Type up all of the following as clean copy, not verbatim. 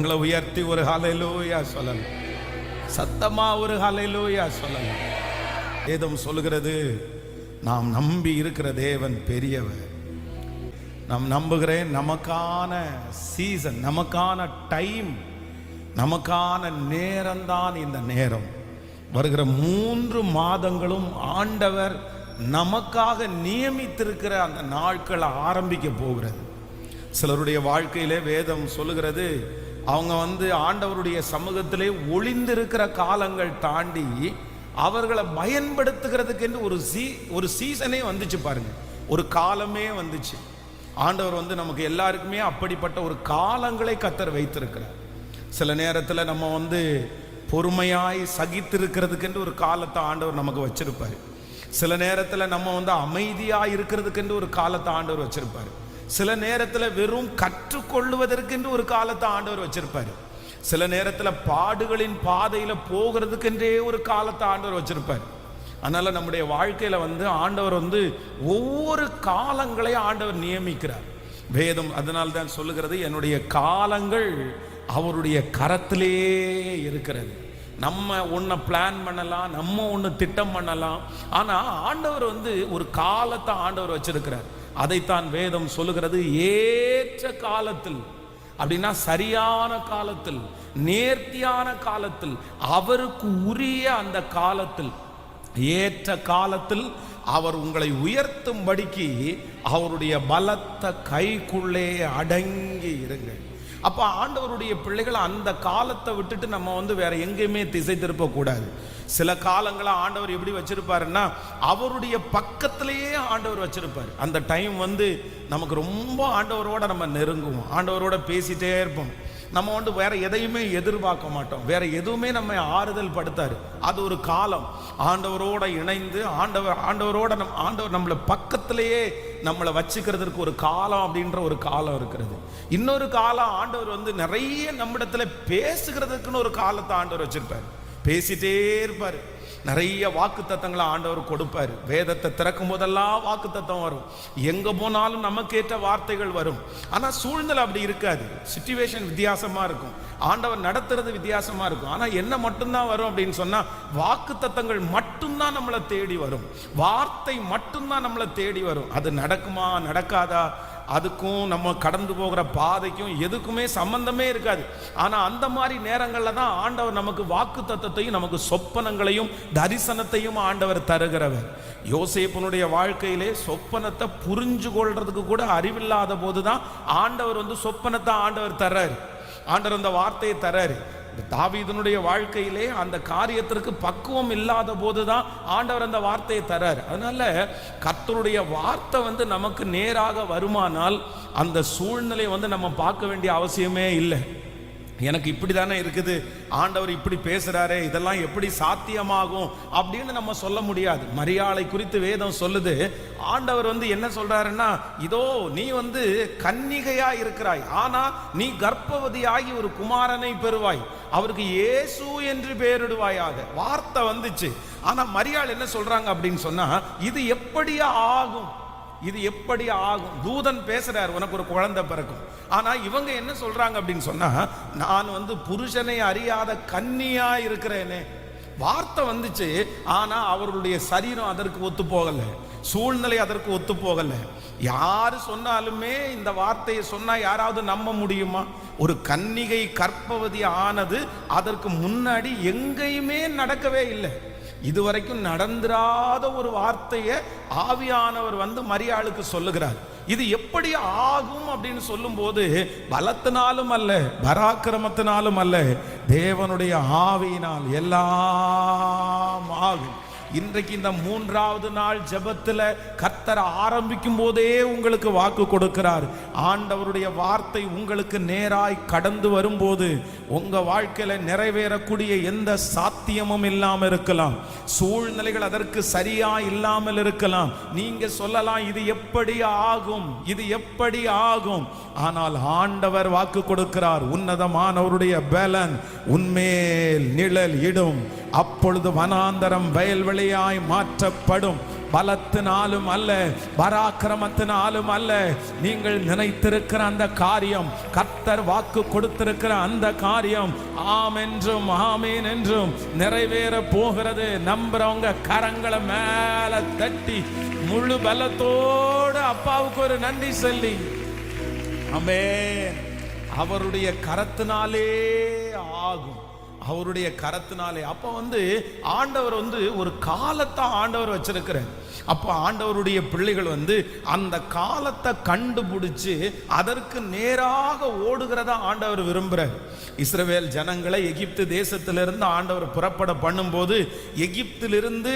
கரங்களை உயர்த்தி ஒரு ஹல்லேலூயா சொல்லலாம். சத்தமா ஒரு ஹல்லேலூயா சொல்லலாம். வேதம் சொல்லுகிறது, நாம் நம்பி இருக்கிற தேவன் பெரியவர். நாம் நம்புகிறேன், நமக்கான சீசன், நமக்கான டைம், நமக்கான நேரம்தான் இந்த நேரம். வருகிற 3 மாதங்களும் ஆண்டவர் நமக்காக நியமித்திருக்கிற அந்த நாட்கள் ஆரம்பிக்க போகிறது. சிலருடைய வாழ்க்கையிலே வேதம் சொல்லுகிறது, அவங்க ஆண்டவருடைய சமூகத்திலே ஒளிந்திருக்கிற காலங்கள் தாண்டி அவர்களை பயன்படுத்துகிறதுக்கு என்று ஒரு சீசனே வந்துச்சு பாருங்க, ஒரு காலமே வந்துச்சு. ஆண்டவர் நமக்கு எல்லாருக்குமே அப்படிப்பட்ட ஒரு காலங்களை கர்த்தர் வைத்திருக்கிறார். சில நேரத்தில் நம்ம பொறுமையாய் சகித்திருக்கிறதுக்கென்று ஒரு காலத்தை ஆண்டவர் நமக்கு வச்சிருப்பார். சில நேரத்தில் நம்ம அமைதியாக இருக்கிறதுக்கென்று ஒரு காலத்தை ஆண்டவர் வச்சிருப்பார். சில நேரத்தில் வெறும் கற்றுக்கொள்வதற்கென்று ஒரு காலத்தை ஆண்டவர் வச்சிருப்பார். சில நேரத்தில் பாடுகளின் பாதையில் போகிறதுக்கென்றே ஒரு காலத்தை ஆண்டவர் வச்சிருப்பார். அதனால நம்முடைய வாழ்க்கையில ஆண்டவர் ஒவ்வொரு காலங்களையும் ஆண்டவர் நியமிக்கிறார். வேதம் அதனால தான் சொல்லுகிறது, என்னுடைய காலங்கள் அவருடைய கரத்திலே இருக்கிறது. நம்ம ஒன்றை பிளான் பண்ணலாம், நம்ம ஒன்று திட்டம் பண்ணலாம், ஆனால் ஆண்டவர் ஒரு காலத்தை ஆண்டவர் வச்சிருக்கிறார். அதைத்தான் வேதம் சொல்லுகிறது, ஏற்ற காலத்தில், அப்படின்னா சரியான காலத்தில், நேர்த்தியான காலத்தில், அவருக்கு உரிய அந்த காலத்தில், ஏற்ற காலத்தில் அவர் உங்களை உயர்த்தும்படிக்கு அவருடைய பலத்த கைக்குள்ளே அடங்கி இருங்கள். அப்போ ஆண்டவருடைய பிள்ளைகள் அந்த காலத்தை விட்டுட்டு நம்ம வேற எங்கேயுமே திசை திருப்ப கூடாது. சில காலங்களை ஆண்டவர் எப்படி வச்சிருப்பாருன்னா, அவருடைய பக்கத்திலேயே ஆண்டவர் வச்சிருப்பார். அந்த டைம் நமக்கு ரொம்ப ஆண்டவரோட நம்ம நெருங்குவோம், ஆண்டவரோட பேசிட்டே இருப்போம். நம்ம வேற எதையுமே எதிர்பார்க்க மாட்டோம், வேற எதுவுமே நம்ம ஆறுதல் படுத்தாரு. அது ஒரு காலம், ஆண்டவரோட இணைந்து ஆண்டவரோட ஆண்டவர் நம்மளை பக்கத்திலேயே நம்மளை வச்சுக்கிறதுக்கு ஒரு காலம் அப்படின்ற ஒரு காலம் இருக்கிறது. இன்னொரு காலம் ஆண்டவர் நிறைய நம்மிடத்துல பேசுகிறதுக்குன்னு ஒரு காலத்தை ஆண்டவர் வச்சிருப்பார். பேசிட்டே இருப்பார். நிறைய வாக்கு தத்தங்களை ஆண்டவர் கொடுப்பார். வேதத்தை திறக்கும் போதெல்லாம் வாக்கு தத்தம் வரும், எங்க போனாலும் நமக்கேற்ற வார்த்தைகள் வரும். ஆனா சூழ்நிலை அப்படி இருக்காது, சிச்சுவேஷன் வித்தியாசமா இருக்கும், ஆண்டவர் நடத்துறது வித்தியாசமா இருக்கும். ஆனா என்ன மட்டும்தான் வரும் அப்படின்னு சொன்னா, வாக்கு தத்தங்கள் மட்டும்தான் நம்மளை தேடி வரும், வார்த்தை மட்டும்தான் நம்மளை தேடி வரும். அது நடக்குமா நடக்காதா, அதுக்கும் நம்ம கடந்து போகிற பாதைக்கும் எதுக்குமே சம்பந்தமே இருக்காது. ஆனா அந்த மாதிரி நேரங்கள்ல தான் ஆண்டவர் நமக்கு வாக்கு தத்தத்தையும் நமக்கு சொப்பனங்களையும் தரிசனத்தையும் ஆண்டவர் தருகிறவர். யோசேப்புனுடைய வாழ்க்கையிலே சொப்பனத்தை புரிஞ்சு கொள்றதுக்கு கூட அறிவில்லாத போதுதான் ஆண்டவர் சொப்பனத்தை ஆண்டவர் தர்றாரு, ஆண்டவர் அந்த வார்த்தையை தர்றாரு. தாவீதுனுடைய வாழ்க்கையிலே அந்த காரியத்திற்கு பக்குவம் இல்லாத போதுதான் ஆண்டவர் அந்த வார்த்தையை தரார். அதனால கர்த்தருடைய வார்த்தை நமக்கு நேராக வருமானால் அந்த சூழ்நிலை நம்ம பார்க்க வேண்டிய அவசியமே இல்லை. எனக்கு இப்படி தானே இருக்குது, ஆண்டவர் இப்படி பேசுறாரே, இதெல்லாம் எப்படி சாத்தியமாகும் அப்படின்னு நம்ம சொல்ல முடியாது. மரியாளை குறித்து வேதம் சொல்லுது, ஆண்டவர் என்ன சொல்றாருன்னா, இதோ நீ கன்னிகையா இருக்கிறாய், ஆனா நீ கர்ப்பவதியாகி ஒரு குமாரனை பெறுவாய், அவருக்கு இயேசு என்று பெயரிடுவாயாக. வார்த்தை வந்துச்சு. ஆனா மரியாள் என்ன சொல்றாங்க அப்படின்னு சொன்னா, இது எப்படி ஆகும், இது எப்படி ஆகும்? தூதன் பேசுறார், உனக்கு ஒரு குழந்தை பிறக்கும். ஆனா இவங்க என்ன சொல்றாங்க அப்படின்னு சொன்னா, நான் புருஷனை அறியாத கன்னியா இருக்கிறேனே. வார்த்தை வந்துச்சு, ஆனா அவர்களுடைய சரீரம் அதற்கு ஒத்து போகல, சூழ்நிலை அதற்கு ஒத்து போகல. யாரு சொன்னாலுமே இந்த வார்த்தையை சொன்னா யாராவது நம்ப முடியுமா? ஒரு கன்னிகை கர்ப்பவதி ஆனது அதற்கு முன்னாடி எங்கேயுமே நடக்கவே இல்லை. இதுவரைக்கும் நடந்திராத ஒரு வார்த்தையை ஆவியானவர் மரியாளுக்கு சொல்லுகிறார். இது எப்படி ஆகும் அப்படின்னு சொல்லும் போது, பலத்தினாலும் அல்ல, பராக்கிரமத்தினாலும் அல்ல, தேவனுடைய ஆவியினால் எல்லாம் ஆகும். இன்றைக்கு இந்த 3வது நாள் ஜெபத்தில் கர்த்தர் ஆரம்பிக்கும் போதே உங்களுக்கு வாக்கு கொடுக்கிறார். ஆண்டவருடைய வார்த்தை உங்களுக்கு நேராய் கடந்து வரும்போது உங்க வாழ்க்கையில நிறைவேறக்கூடிய எந்த சாத்தியமும் இல்லாமல் இருக்கலாம், சூழ்நிலைகள் அதற்கு சரியா இல்லாமல் இருக்கலாம். நீங்க சொல்லலாம், இது எப்படி ஆகும், இது எப்படி ஆகும். ஆனால் ஆண்டவர் வாக்கு கொடுக்கிறார், உன்னதமானவருடைய பலன் உன்மேல் நிழல் இடும், அப்பொழுது வனாந்தரம் வயல்வெளியாய் மாற்றப்படும், பலத்தினாலும் அல்ல, பராக்கிரமத்தினாலும் அல்ல. நீங்கள் நினைத்திருக்கிற அந்த காரியம், கர்த்தர் வாக்கு கொடுத்திருக்கிற அந்த காரியம் ஆம் என்றும் ஆமேன் என்றும் நிறைவேற போகிறது. நம்புறவங்க கரங்களை மேல தட்டி முழு பலத்தோடு அப்பாவுக்கு ஒரு நன்றி சொல்லி, ஆமென். அவருடைய கரத்தினாலே ஆகும், அவருடைய கரத்தினாலே. அப்ப ஆண்டவர் ஒரு காலத்தை ஆண்டவர் வச்சிருக்கிறார். அப்ப ஆண்டவருடைய பிள்ளைகள் அந்த காலத்தை கண்டுபிடிச்சு அதற்கு நேராக ஓடுகிறதா ஆண்டவர் விரும்புகிறார். இஸ்ரவேல் ஜனங்களை எகிப்து தேசத்திலிருந்து ஆண்டவர் புறப்பட பண்ணும்போது, எகிப்திலிருந்து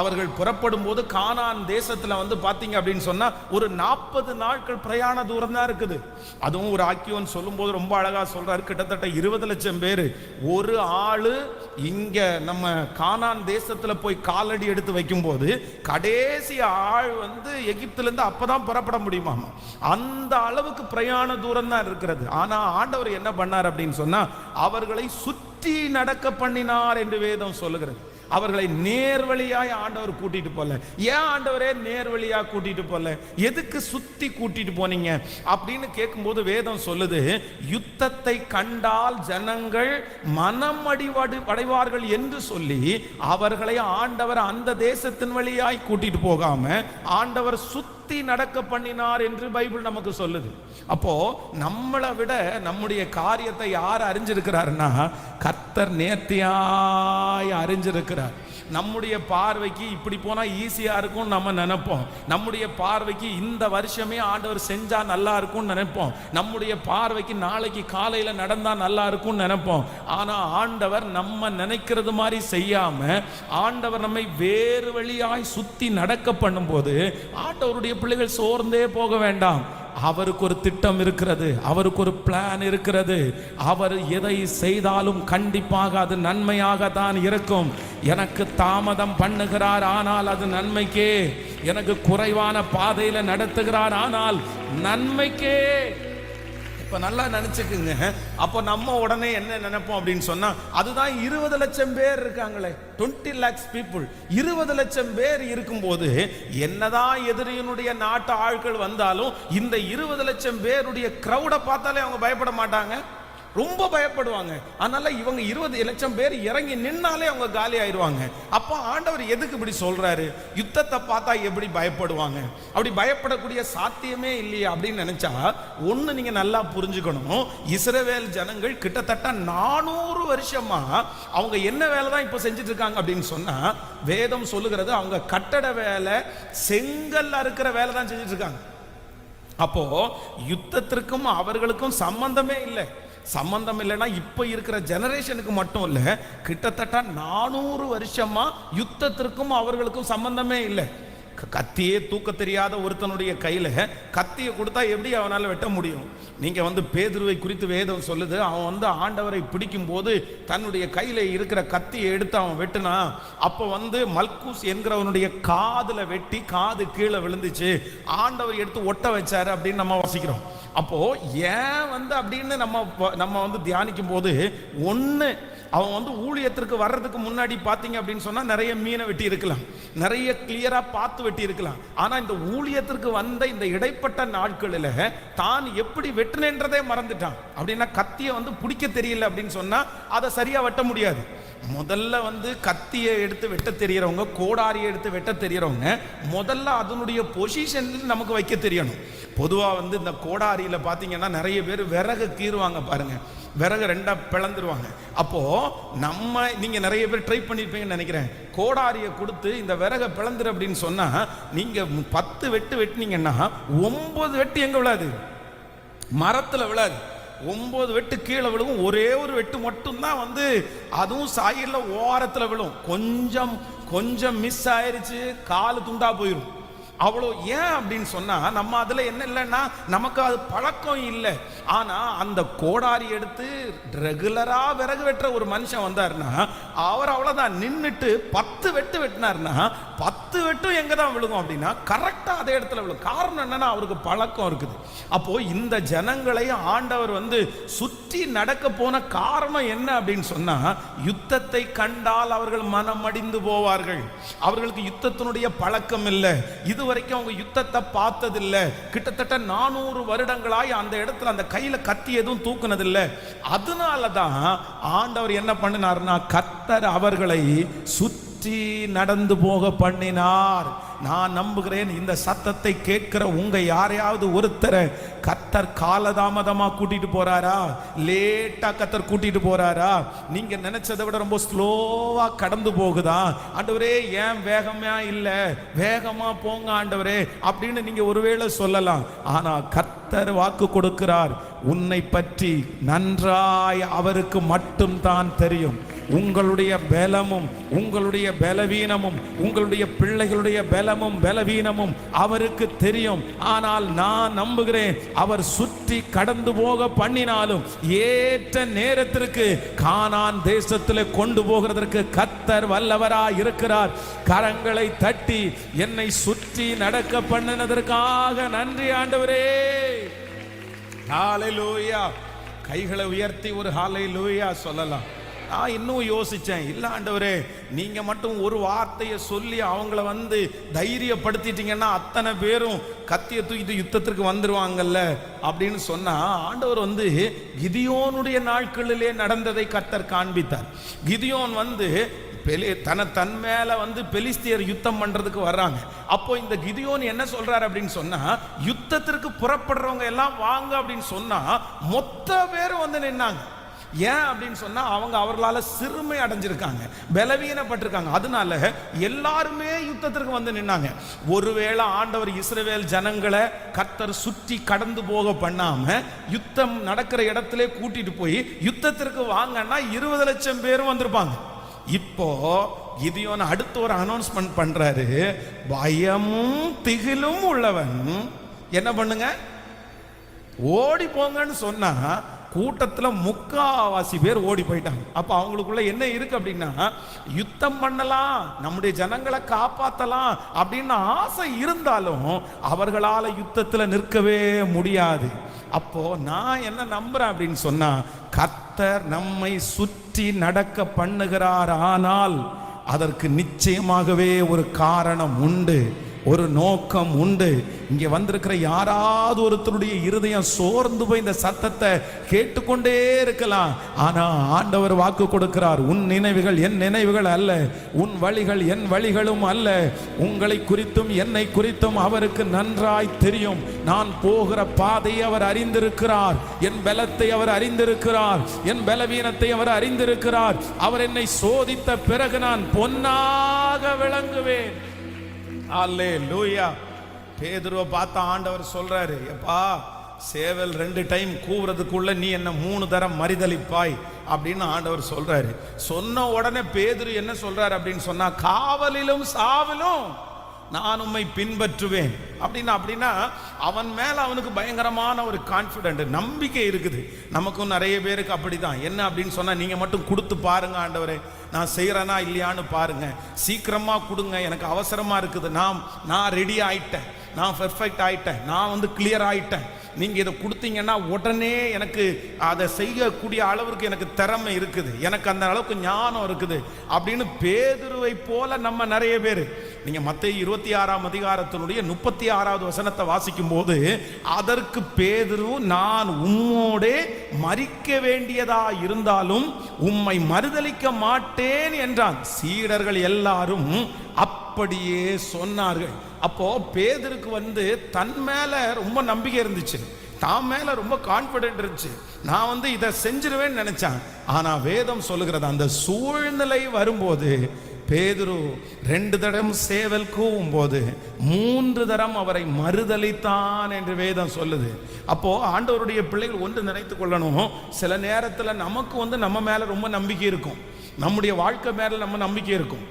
அவர்கள் புறப்படும் போது கானான் தேசத்துல பாத்தீங்க அப்படின்னு சொன்னா ஒரு 40 நாட்கள் பிரயாண தூரம் தான் இருக்குது. அதுவும் ஒரு ஆக்கியோன் சொல்லும் போது ரொம்ப அழகா சொல்றாரு. கிட்டத்தட்ட 20 லட்சம் பேர் ஒரு ஆளு இங்க நம்ம கானான் தேசத்துல போய் காலடி எடுத்து வைக்கும் போது கடைசி ஆள் எகிப்துல இருந்து அப்பதான் புறப்பட முடியுமா. அந்த அளவுக்கு பிரயாண தூரம் தான் இருக்கிறது. ஆனா ஆண்டவர் என்ன பண்ணார் அப்படின்னு சொன்னா அவர்களை சுற்றி நடக்க பண்ணினார் என்று வேதம் சொல்லுகிறது. அவர்களை நேர்வழியாய் ஆண்டவர் கூட்டிட்டு போல. ஏன் ஆண்டவரே நேர்வழியா கூட்டிட்டு போல, எதுக்கு சுத்தி கூட்டிட்டு போனீங்க அப்படின்னு கேட்கும்போது வேதம் சொல்லுது, யுத்தத்தை கண்டால் ஜனங்கள் மனம் அடைவார்கள் என்று சொல்லி அவர்களை ஆண்டவர் அந்த தேசத்தின் வழியாய் கூட்டிட்டு போகாம ஆண்டவர் சுத்தி நடக்க பண்ணினார் என்று பைபிள் நமக்கு சொல்லுது. அப்போ நம்மளை விட நம்முடைய காரியத்தை யார் அறிஞ்சிருக்கிறார்னா கர்த்தர் நேர்த்தியாய் அறிஞ்சிருக்கிறார். நம்முடைய பார்வைக்கு இப்படி போனா ஈஸியா இருக்கும் நம்ம நினைப்போம். நம்முடைய பார்வைக்கு இந்த வருஷமே ஆண்டவர் செஞ்சா நல்லா இருக்கும் நினைப்போம். நம்முடைய பார்வைக்கு நாளைக்கு காலையில நடந்தா நல்லா இருக்கும் நினைப்போம். ஆனா ஆண்டவர் நம்ம நினைக்கிறது மாதிரி செய்யாம ஆண்டவர் நம்மை வேறு வழியாய் சுத்தி நடக்க பண்ணும்போது ஆண்டவருடைய பிள்ளைகள் சோர்ந்தே போக வேண்டாம். அவருக்கு ஒரு திட்டம் இருக்கிறது, அவருக்கு ஒரு பிளான் இருக்கிறது. அவர் எதை செய்தாலும் கண்டிப்பாக அது நன்மையாக தான் இருக்கும். எனக்கு தாமதம் பண்ணுகிறார், ஆனால் அது நன்மைக்கே. எனக்கு குறைவான பாதையில நடத்துகிறார், ஆனால் நன்மைக்கே. இப்ப நல்லா நினைச்சுக்குங்க. அப்போ நம்ம உடனே என்ன நினைப்போம் அப்படின்னு சொன்னா, அதுதான் 20 லட்சம் பேர் இருக்காங்களே, 20 lakhs people, 20 லட்சம் பேர் இருக்கும்போது என்னதான் எதிரியினுடைய நாட்டு ஆட்கள் வந்தாலும் இந்த 20 லட்சம் பேருடைய கிரௌட பார்த்தாலே அவங்க பயப்பட மாட்டாங்க, ரொம்ப பயப்படுவாங்க. அதனால இவங்க 20 லட்சம் பேர் இறங்கி நின்னாலே அவங்க காலி ஆயிடுவாங்க. அப்போ ஆண்டவர் எதுக்கு இப்படி சொல்றாரு? யுத்தத்தை பார்த்தா எப்படி பயப்படுவாங்க? அப்படி பயப்படக்கூடிய சாத்தியமே இல்லையா அப்படின்னு நினைச்சா ஒண்ணு நீங்க நல்லா புரிஞ்சுக்கணும். இஸ்ரவேல் ஜனங்கள் கிட்டத்தட்ட 400 வருஷமா அவங்க என்ன வேலை தான் இப்ப செஞ்சுட்டு இருக்காங்க அப்படின்னு சொன்னா, வேதம் சொல்லுகிறது அவங்க கட்டட வேலை, செங்கல் அறுக்கிற வேலை தான் செஞ்சுட்டு இருக்காங்க. அப்போ யுத்தத்திற்கும் அவர்களுக்கும் சம்பந்தமே இல்லை. சம்பந்தம் இல்லைன்னா இப்ப இருக்கிற ஜெனரேஷனுக்கு மட்டும் இல்ல, கிட்டத்தட்ட 400 வருஷமா யுத்தத்திற்கும் அவர்களுக்கும் சம்பந்தமே இல்லை. கத்தியே தூக்க தெரியாத ஒருத்தனுடைய கையில கத்தியை கொடுத்தா எப்படி அவனால வெட்ட முடியும்? நீங்க பேதுருவை குறித்து வேதம் சொல்லுது, அவன் ஆண்டவரை பிடிக்கும் போது தன்னுடைய கையில இருக்கிற கத்தியை எடுத்து அவன் வெட்டினா, அப்ப மல்கூஸ் என்கிறவனுடைய காதுல வெட்டி காது கீழே விழுந்துச்சு, ஆண்டவர் எடுத்து ஒட்ட வச்சாரு அப்படின்னு நம்ம வாசிக்கிறோம். அப்போ ஏன் அப்படின்னு நம்ம தியானிக்கும் போது ஒண்ணு, அவன் ஊழியத்திற்கு வர்றதுக்கு முன்னாடி பாத்தீங்க அப்படின்னு சொன்னா நிறைய மீனை வெட்டி இருக்கலாம், நிறைய கிளியரா பார்த்து வெட்டி இருக்கலாம். ஆனா இந்த ஊழியத்திற்கு வந்த இந்த இடைப்பட்ட நாட்களில் தான் எப்படி வெட்டினன்றதே மறந்துட்டான். அப்படின்னா கத்தியை பிடிக்க தெரியல அப்படின்னு சொன்னா அதை சரியா வெட்ட முடியாது. முதல்ல கத்தியை எடுத்து வெட்ட தெரியறவங்க, கோடாரியை எடுத்து வெட்ட தெரியறவங்க முதல்ல அதனுடைய பொசிஷன் நமக்கு வைக்க தெரியணும். பொதுவா இந்த கோடாரியில பாத்தீங்கன்னா நிறைய பேர் விறகு கீறுவாங்க பாருங்க, விறகு ரெண்டா பிளந்துருவாங்க. அப்போ நீங்க நிறைய பேர் ட்ரை பண்ணிருப்பீங்கன்னு நினைக்கிறேன். கோடாரியை கொடுத்து இந்த விறகை பிளந்துரு அப்படின்னு சொன்னா நீங்க 10 வெட்டு வெட்டினீங்கன்னா 9 வெட்டு எங்க விழாது? மரத்துல விழாது. 9 வெட்டு கீழே விழுவும், ஒரே ஒரு வெட்டு மட்டும்தான் அதுவும் சாயில ஓரத்துல விழும். கொஞ்சம் மிஸ் ஆயிருச்சு, காலு துண்டா போயிடும். அவ்வளோ. ஏன் அப்படின்னு சொன்னா, நம்ம அதுல என்ன இல்லைன்னா நமக்கு அது பழக்கம் இல்லை. ஆனா அந்த கோடாரி எடுத்து ரெகுலரா விறகு வெட்டுற ஒரு மனுஷன் வந்தாருன்னா அவர் அவ்வளவுதான் நின்றுட்டு 10 வெட்டு வெட்டினார்னா 10 வெட்டும் எங்க தான் விழுகும் அப்படின்னா கரெக்டா அதே இடத்துல விழுகும். காரணம் என்னன்னா அவருக்கு பழக்கம் இருக்குது. அப்போ இந்த ஜனங்களை ஆண்டவர் சுற்றி நடக்க போன காரணம் என்ன அப்படின்னு சொன்னா, யுத்தத்தை கண்டால் அவர்கள் மனம் அடிந்து போவார்கள். அவர்களுக்கு யுத்தத்தினுடைய பழக்கம் இல்லை, இதுவரைக்கும் அவங்க யுத்தத்தை பார்த்ததில்லை. கிட்டத்தட்ட 400 வருடங்களாய் அந்த இடத்துல அந்த கையில கத்தி எதுவும் தூக்குனதில்லை. அதனாலதான் ஆண்டவர் என்ன பண்ணினார்னா, கர்த்தர் அவர்களை சுற்றி நடந்து போக பண்ணினார். நான் நம்புகிறேன் இந்த சத்தத்தை கேட்கிற உங்க யாரையாவது ஒருத்தரை கர்த்தர் காலதாமதமா கூட்டிட்டு போறாரா, லேட்டா கர்த்தர் கூட்டிட்டு போறாரா, நீங்க நினைச்சதை விட ரொம்ப ஸ்லோவா கடந்து போகுதா, ஆண்டவரே ஏன் வேகமா இல்ல, வேகமா போங்க ஆண்டவரே அப்படின்னு நீங்க ஒருவேளை சொல்லலாம். ஆனா கர்த்தர் வாக்கு கொடுக்கிறார், உன்னை பற்றி நன்றாய் அவருக்கு மட்டும் தான் தெரியும். உங்களுடைய பலமும் உங்களுடைய பலவீனமும் உங்களுடைய பிள்ளைகளுடைய பலமும் பலவீனமும் அவருக்கு தெரியும். ஆனால் நான் நம்புகிறேன், அவர் சுற்றி கடந்து போக பண்ணினாலும் ஏற்ற நேரத்திற்கு கானான் தேசத்தில் கொண்டு போகிறதற்கு கர்த்தர் வல்லவராய் இருக்கிறார். கரங்களை தட்டி என்னை சுற்றி நடக்க பண்ணினதற்காக நன்றி ஆண்டவரே. ஹல்லேலூயா. கைகளை உயர்த்தி ஒரு ஹல்லேலூயா சொல்லலாம். நான் இன்னும் யோசிச்சேன், இல்ல ஆண்டவரே நீங்க மட்டும் ஒரு வார்த்தையை சொல்லி அவங்கள தைரியப்படுத்திட்டீங்கன்னா அத்தனை பேரும் கத்தியை தூக்கிட்டு யுத்தத்திற்கு வந்துருவாங்கல்ல அப்படின்னு சொன்னா, ஆண்டவர் கிதியோனுடைய நாட்களிலே நடந்ததை கர்த்தர் காண்பித்தார். கிதியோன் தன் மேல பெலிஸ்தியர் யுத்தம் பண்றதுக்கு வர்றாங்க. அப்போ இந்த கிதியோன் என்ன சொல்றாரு அப்படின்னு சொன்னா, யுத்தத்திற்கு புறப்படுறவங்க எல்லாம் வாங்க அப்படின்னு சொன்னா மொத்த பேரும் நின்னாங்க. ஏன் அப்படின்னு சொன்னா, அவர்களால சிறுமை அடைஞ்சிருக்காங்க, பலவீனப்பட்டிருக்காங்க. அதனால எல்லாருமே யுத்தத்திற்கு நின்னாங்க. ஒருவேளை ஆண்டவர் இஸ்ரவேல் ஜனங்களை கர்த்தர் சுற்றி கடந்து போக பண்ணாம யுத்தம் நடக்கிற இடத்திலே கூட்டிட்டு போய் யுத்தத்திற்கு வாங்கன்னா 20 லட்சம் பேரும் வந்திருப்பாங்க. இப்போ கிதியோன் அடுத்து ஒரு அனௌன்ஸ்மெண்ட் பண்றாரு, பயமும் திகிலும் உள்ளவன் என்ன பண்ணுங்க, ஓடி போங்கன்னு சொன்னா கூட்டத்துல 3/4 பேர் ஓடி போயிட்டாங்க. அப்ப அவங்களுக்குள்ள என்ன இருக்கு அப்படின்னா, யுத்தம் பண்ணலாம், நம்முடைய ஜனங்களை காப்பாத்தலாம் அப்படின்னு ஆசை இருந்தாலும் அவர்களால யுத்தத்துல நிற்கவே முடியாது. அப்போ நான் என்ன நம்புறேன் அப்படின்னு சொன்னா, கர்த்தர் நம்மை சுற்றி நடக்க பண்ணுகிறார். ஆனால் அதற்கு நிச்சயமாகவே ஒரு காரணம் உண்டு, ஒரு நோக்கம் உண்டு. இங்கே வந்திருக்கிற யாராவது ஒருத்தருடைய இருதயம் சோர்ந்து போய் இந்த சத்தத்தை கேட்டுக்கொண்டே இருக்கலாம். ஆனா ஆண்டவர் வாக்கு கொடுக்கிறார், உன் நினைவுகள் என் நினைவுகள் அல்ல, உன் வழிகள் என் வழிகளும் அல்ல. உங்களை குறித்தும் என்னை குறித்தும் அவருக்கு நன்றாய் தெரியும். நான் போகிற பாதையை அவர் அறிந்திருக்கிறார், என் பலத்தை அவர் அறிந்திருக்கிறார், என் பலவீனத்தை அவர் அறிந்திருக்கிறார். அவர் என்னை சோதித்த பிறகு நான் பொன்னாக விளங்குவேன். அல்லேலூயா. பேதுருவை பார்த்த ஆண்டவர் சொல்றாரு, எப்பா சேவல் 2 டைம் கூவுறதுக்குள்ள நீ என்ன 3 தரம் மறிதலிப்பாய் அப்படின்னு ஆண்டவர் சொல்றாரு. சொன்ன உடனே பேதுரு என்ன சொல்றாரு அப்படின்னு சொன்னா, காவலிலும் சாவலும் நான் உம்மை பின்பற்றுவேன் அப்படின்னா அவன் மேல அவனுக்கு பயங்கரமான ஒரு கான்ஃபிடென்ட், நம்பிக்கை இருக்குது. நமக்கும் நிறைய பேருக்கு அப்படிதான். என்ன அப்படின்னு சொன்னா, நீங்க மட்டும் கொடுத்து பாருங்க ஆண்டவரே, நான் செய்யறேனா இல்லையான்னு பாருங்க, சீக்கிரமா கொடுங்க, எனக்கு அவசரமா இருக்குது, நான் ரெடி ஆயிட்டேன், நான் பெர்ஃபெக்ட் ஆயிட்டேன், நான் கிளியர் ஆயிட்டேன், நீங்க இதை கொடுத்தீங்கன்னா உடனே எனக்கு அதை செய்யக்கூடிய அளவுக்கு எனக்கு திறமை இருக்குது, எனக்கு அந்த அளவுக்கு ஞானம் இருக்குது அப்படின்னு பேதுருவை போல நம்ம நிறைய பேர். நீங்க மத்தேயு 26ஆம் அதிகாரத்தினுடைய 36வது வசனத்தை வாசிக்கும் போது, அதற்கு பேதுரு, நான் உம்மோடே மரிக்க வேண்டியதா இருந்தாலும் உம்மை மறுதலிக்க மாட்டேன் என்றான். சீடர்கள் எல்லாரும் அப்படியே சொன்னார்கள். அப்போ பேதுருக்கு தன் மேல ரொம்ப நம்பிக்கை இருந்துச்சு, தான் மேல ரொம்ப கான்பிடென்ட் இருந்துச்சு, நான் இதை செஞ்சிருவேன்னு நினைச்சான். ஆனா வேதம் சொல்லுகிறது, அந்த சூழ்நிலை வரும்போது பேதுரு 2 தரம் சேவல் கூவும் போது 3 தரம் அவரை மறுதலித்தான் என்று வேதம் சொல்லுது. அப்போ ஆண்டவருடைய பிள்ளைகள் ஒன்று நினைத்துக் கொள்ளணும், சில நேரத்தில் நமக்கு நம்ம மேல ரொம்ப நம்பிக்கை இருக்கும், நம்முடைய வாழ்க்கை மேல நம்ம நம்பிக்கை இருக்கும்.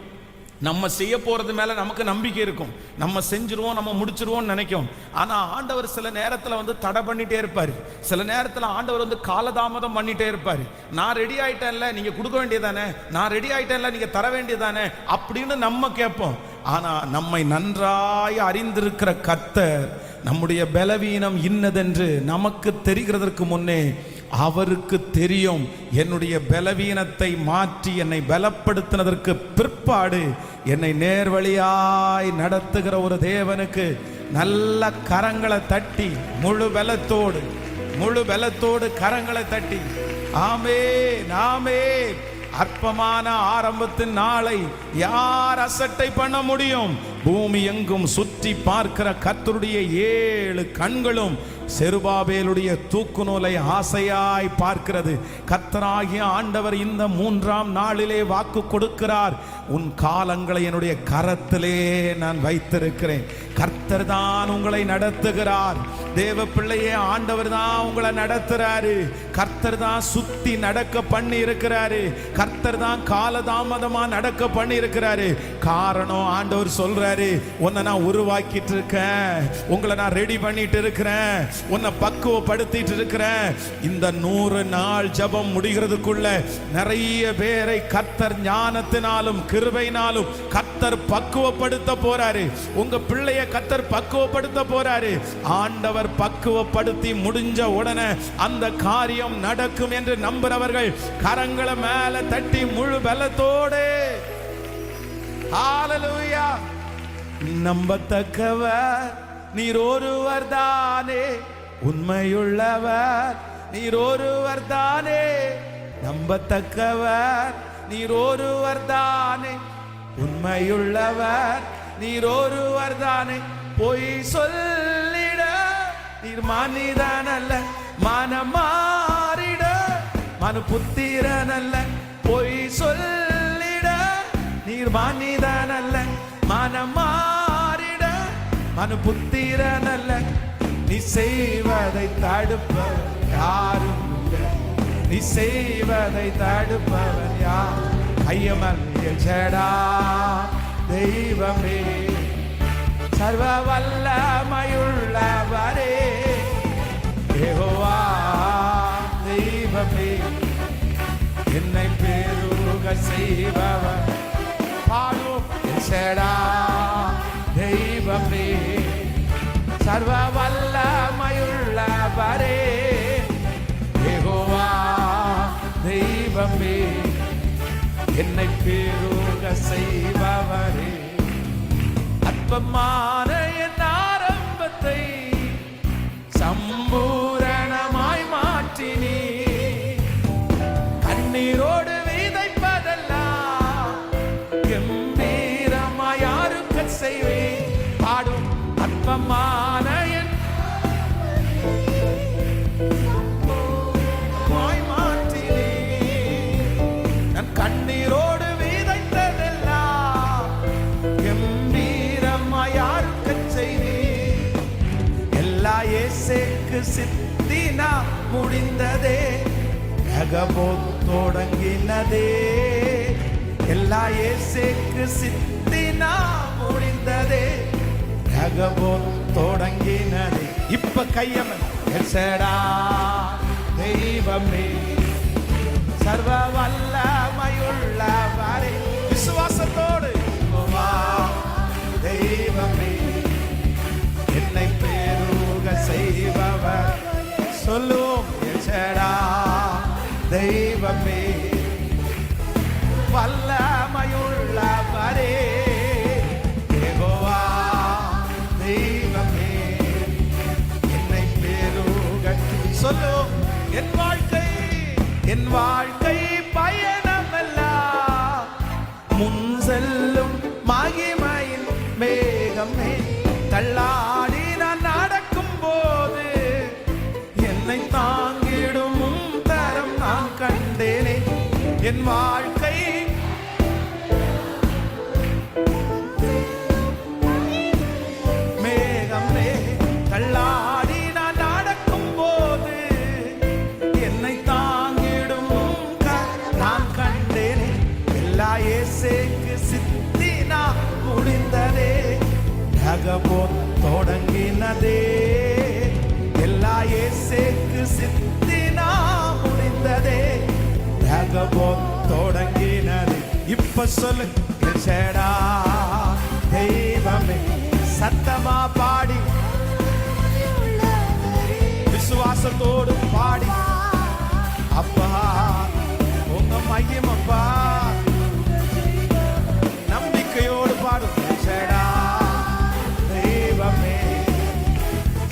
நம்ம செய்ய போறது மேல நமக்கு நம்பிக்கை இருக்கும், நம்ம செஞ்சிருவோம், நம்ம முடிச்சிருவோம் நினைக்கும். ஆனா ஆண்டவர் சில நேரத்துல தடை பண்ணிட்டே இருப்பாரு. சில நேரத்துல ஆண்டவர் காலதாமதம் பண்ணிட்டே இருப்பாரு. நான் ரெடி ஆயிட்டேன்ல, நீங்க கொடுக்க வேண்டியதானே, நான் ரெடி ஆயிட்டேன்ல, நீங்க தர வேண்டியதானே அப்படின்னு நம்ம கேட்போம். ஆனா நம்மை நன்றாய் அறிந்திருக்கிற கர்த்தர் நம்முடைய பலவீனம் இன்னதென்று நமக்கு தெரிகிறதற்கு முன்னே அவருக்கு தெரியும். என்னுடைய பலவீனத்தை மாற்றி என்னை பலப்படுத்தினதற்கு பிற்பாடு என்னை நேர்வழியாய் நடத்துகிற ஒரு தேவனுக்கு நல்ல கரங்களை தட்டி, முழு பலத்தோடு கரங்களை தட்டி ஆமென் ஆமென். அற்பமான ஆரம்பத்தின் நாளை யார் அசட்டை பண்ண முடியும்? பூமி எங்கும் சுற்றி பார்க்கிற கர்த்தருடைய 7 கண்களும் செருபாபேலுடைய தூக்கு நூலை ஆசையாய் பார்க்கிறது. கர்த்தராகிய ஆண்டவர் இந்த 3ஆம் நாளிலே வாக்கு கொடுக்கிறார், உன் காலங்களை என்னுடைய கரத்திலே நான் வைத்திருக்கிறேன். கர்த்தர் தான் உங்களை நடத்துகிறார். தேவ பிள்ளையே, ஆண்டவர் தான் உங்களை நடத்துறாரு. கர்த்தர் தான் சுத்தி நடக்க பண்ணி இருக்கிறாரு. கர்த்தர் தான் காலதாமதமா நடக்க பண்ணி இருக்கிறாரு. காரணம், ஆண்டவர் சொல்றாரு, உன்னை நான் உருவாக்கிட்டு இருக்கேன், உங்களை நான் ரெடி பண்ணிட்டு இருக்கிறேன், உன்னை பக்குவப்படுத்திட்டு இருக்கிறேன். இந்த 100 நாள் ஜெபம் முடிகிறதுக்குள்ள நிறைய பேரை கர்த்தர் ஞானத்தினாலும் கிருபையினாலும் கர்த்தர் பக்குவப்படுத்த போறாரு. உங்க பிள்ளைய கர்த்தர் பக்குவப்படுத்த போறாரு. ஆண்டவர் பக்குவப்படுத்தி முடிஞ்ச உடனே அந்த காரியம் நடக்கும் என்று நம்புறவர்கள் கரங்களை மேல தட்டி முழு பலத்தோடு ஹல்லேலூயா. நம்பத்தக்கவர் நீர் ஒருவர் தானே, உண்மையுள்ளவர் நீர் ஒருவர் தானே. நம்பத்தக்கவர் நீர் ஒருவர் தானே, உண்மையுள்ளவர் நீர் ஒருவர் தானே. பொய் சொல்லிட நீர் மனிதன் அல்ல, மனம் மாறிட மனு புத்திரன் அல்ல. பொய் சொல்லிட நீர் மனிதன் அல்ல, மனம் மாறிட மனு புத்திரன் அல்ல. நீ செய்வதை தடுப்பவர் யாரும் இல்லை, நீ செய்வதை தடுப்பவர் யார்? ஐயமல் ஜடா தெய்வமே, சர்வ வல்லமையுள்ளவரே, யெகோவா தெய்வமே, என்னை பெருக செய்பவர். பாடும் ஜடா தெய்வமே, சர்வ வல்லமையுள்ளவரே, யெகோவா தெய்வமே, என்னை பெருக செய்பவரே. அற்பமான என் ஆரம்பத்தை சம்பூரணமாய் மாற்றினீ, கண்ணீரோடு விதைப்பதெல்லாம் கம்பீரமாய் யாருக்கு செய்வேன். பாடும் அற்பமான என் மாற்றினீ, நான் கண்ணீரோடு விதைத்ததெல்லாம் கம்பீரமாய் யாருக்கு செய்வேன். எல்லா இயேசுக்கு சித்தினா முடிந்ததே, ரகபோத் தொடங்கினதே. எல்லா இயேசுக்கு சித்தினா முடிந்ததே, ரகபோத் தொடங்கினதே. இப்ப கையமன் எசடா தெய்வமே, சர்வ வல்லமையுள்ளவரே. விசுவாசத்தோடு தெய்வமே, என்னை பெருக செய்பவர். சொல்லும் எசடா தெய்வமே, வல்லமையுள்ளவரே, யெகோவா தெய்வமே, என்னை பெருக. சொல்லும் என் வாழ்க்கை பயணமெல்லாம் முன் செல்லும் மகிமையின் மேகமே. தள்ளாடி நான் நடக்கும் போது என்னை தாங்கிடும் தரம் நான் கண்டேனே. என் வாழ்க்கை மேகமே, தள்ளாடி நான் நடக்கும் போது என்னை தாங்கிடும் நான் கண்டேனே. எல்லா இயேசுக்கு சித்தினா ஏசேக்கு சித்தினா முடிந்ததே, ரகபோத் தொடங்கினது. இப்ப சொல்லு எல்ஷடா தெய்வமே, சத்தமா பாடி விசுவாசத்தோடு பாடி, அப்பா உங்க மையமப்பா, நம்பிக்கையோடு பாடும். எல்ஷடா தெய்வமே,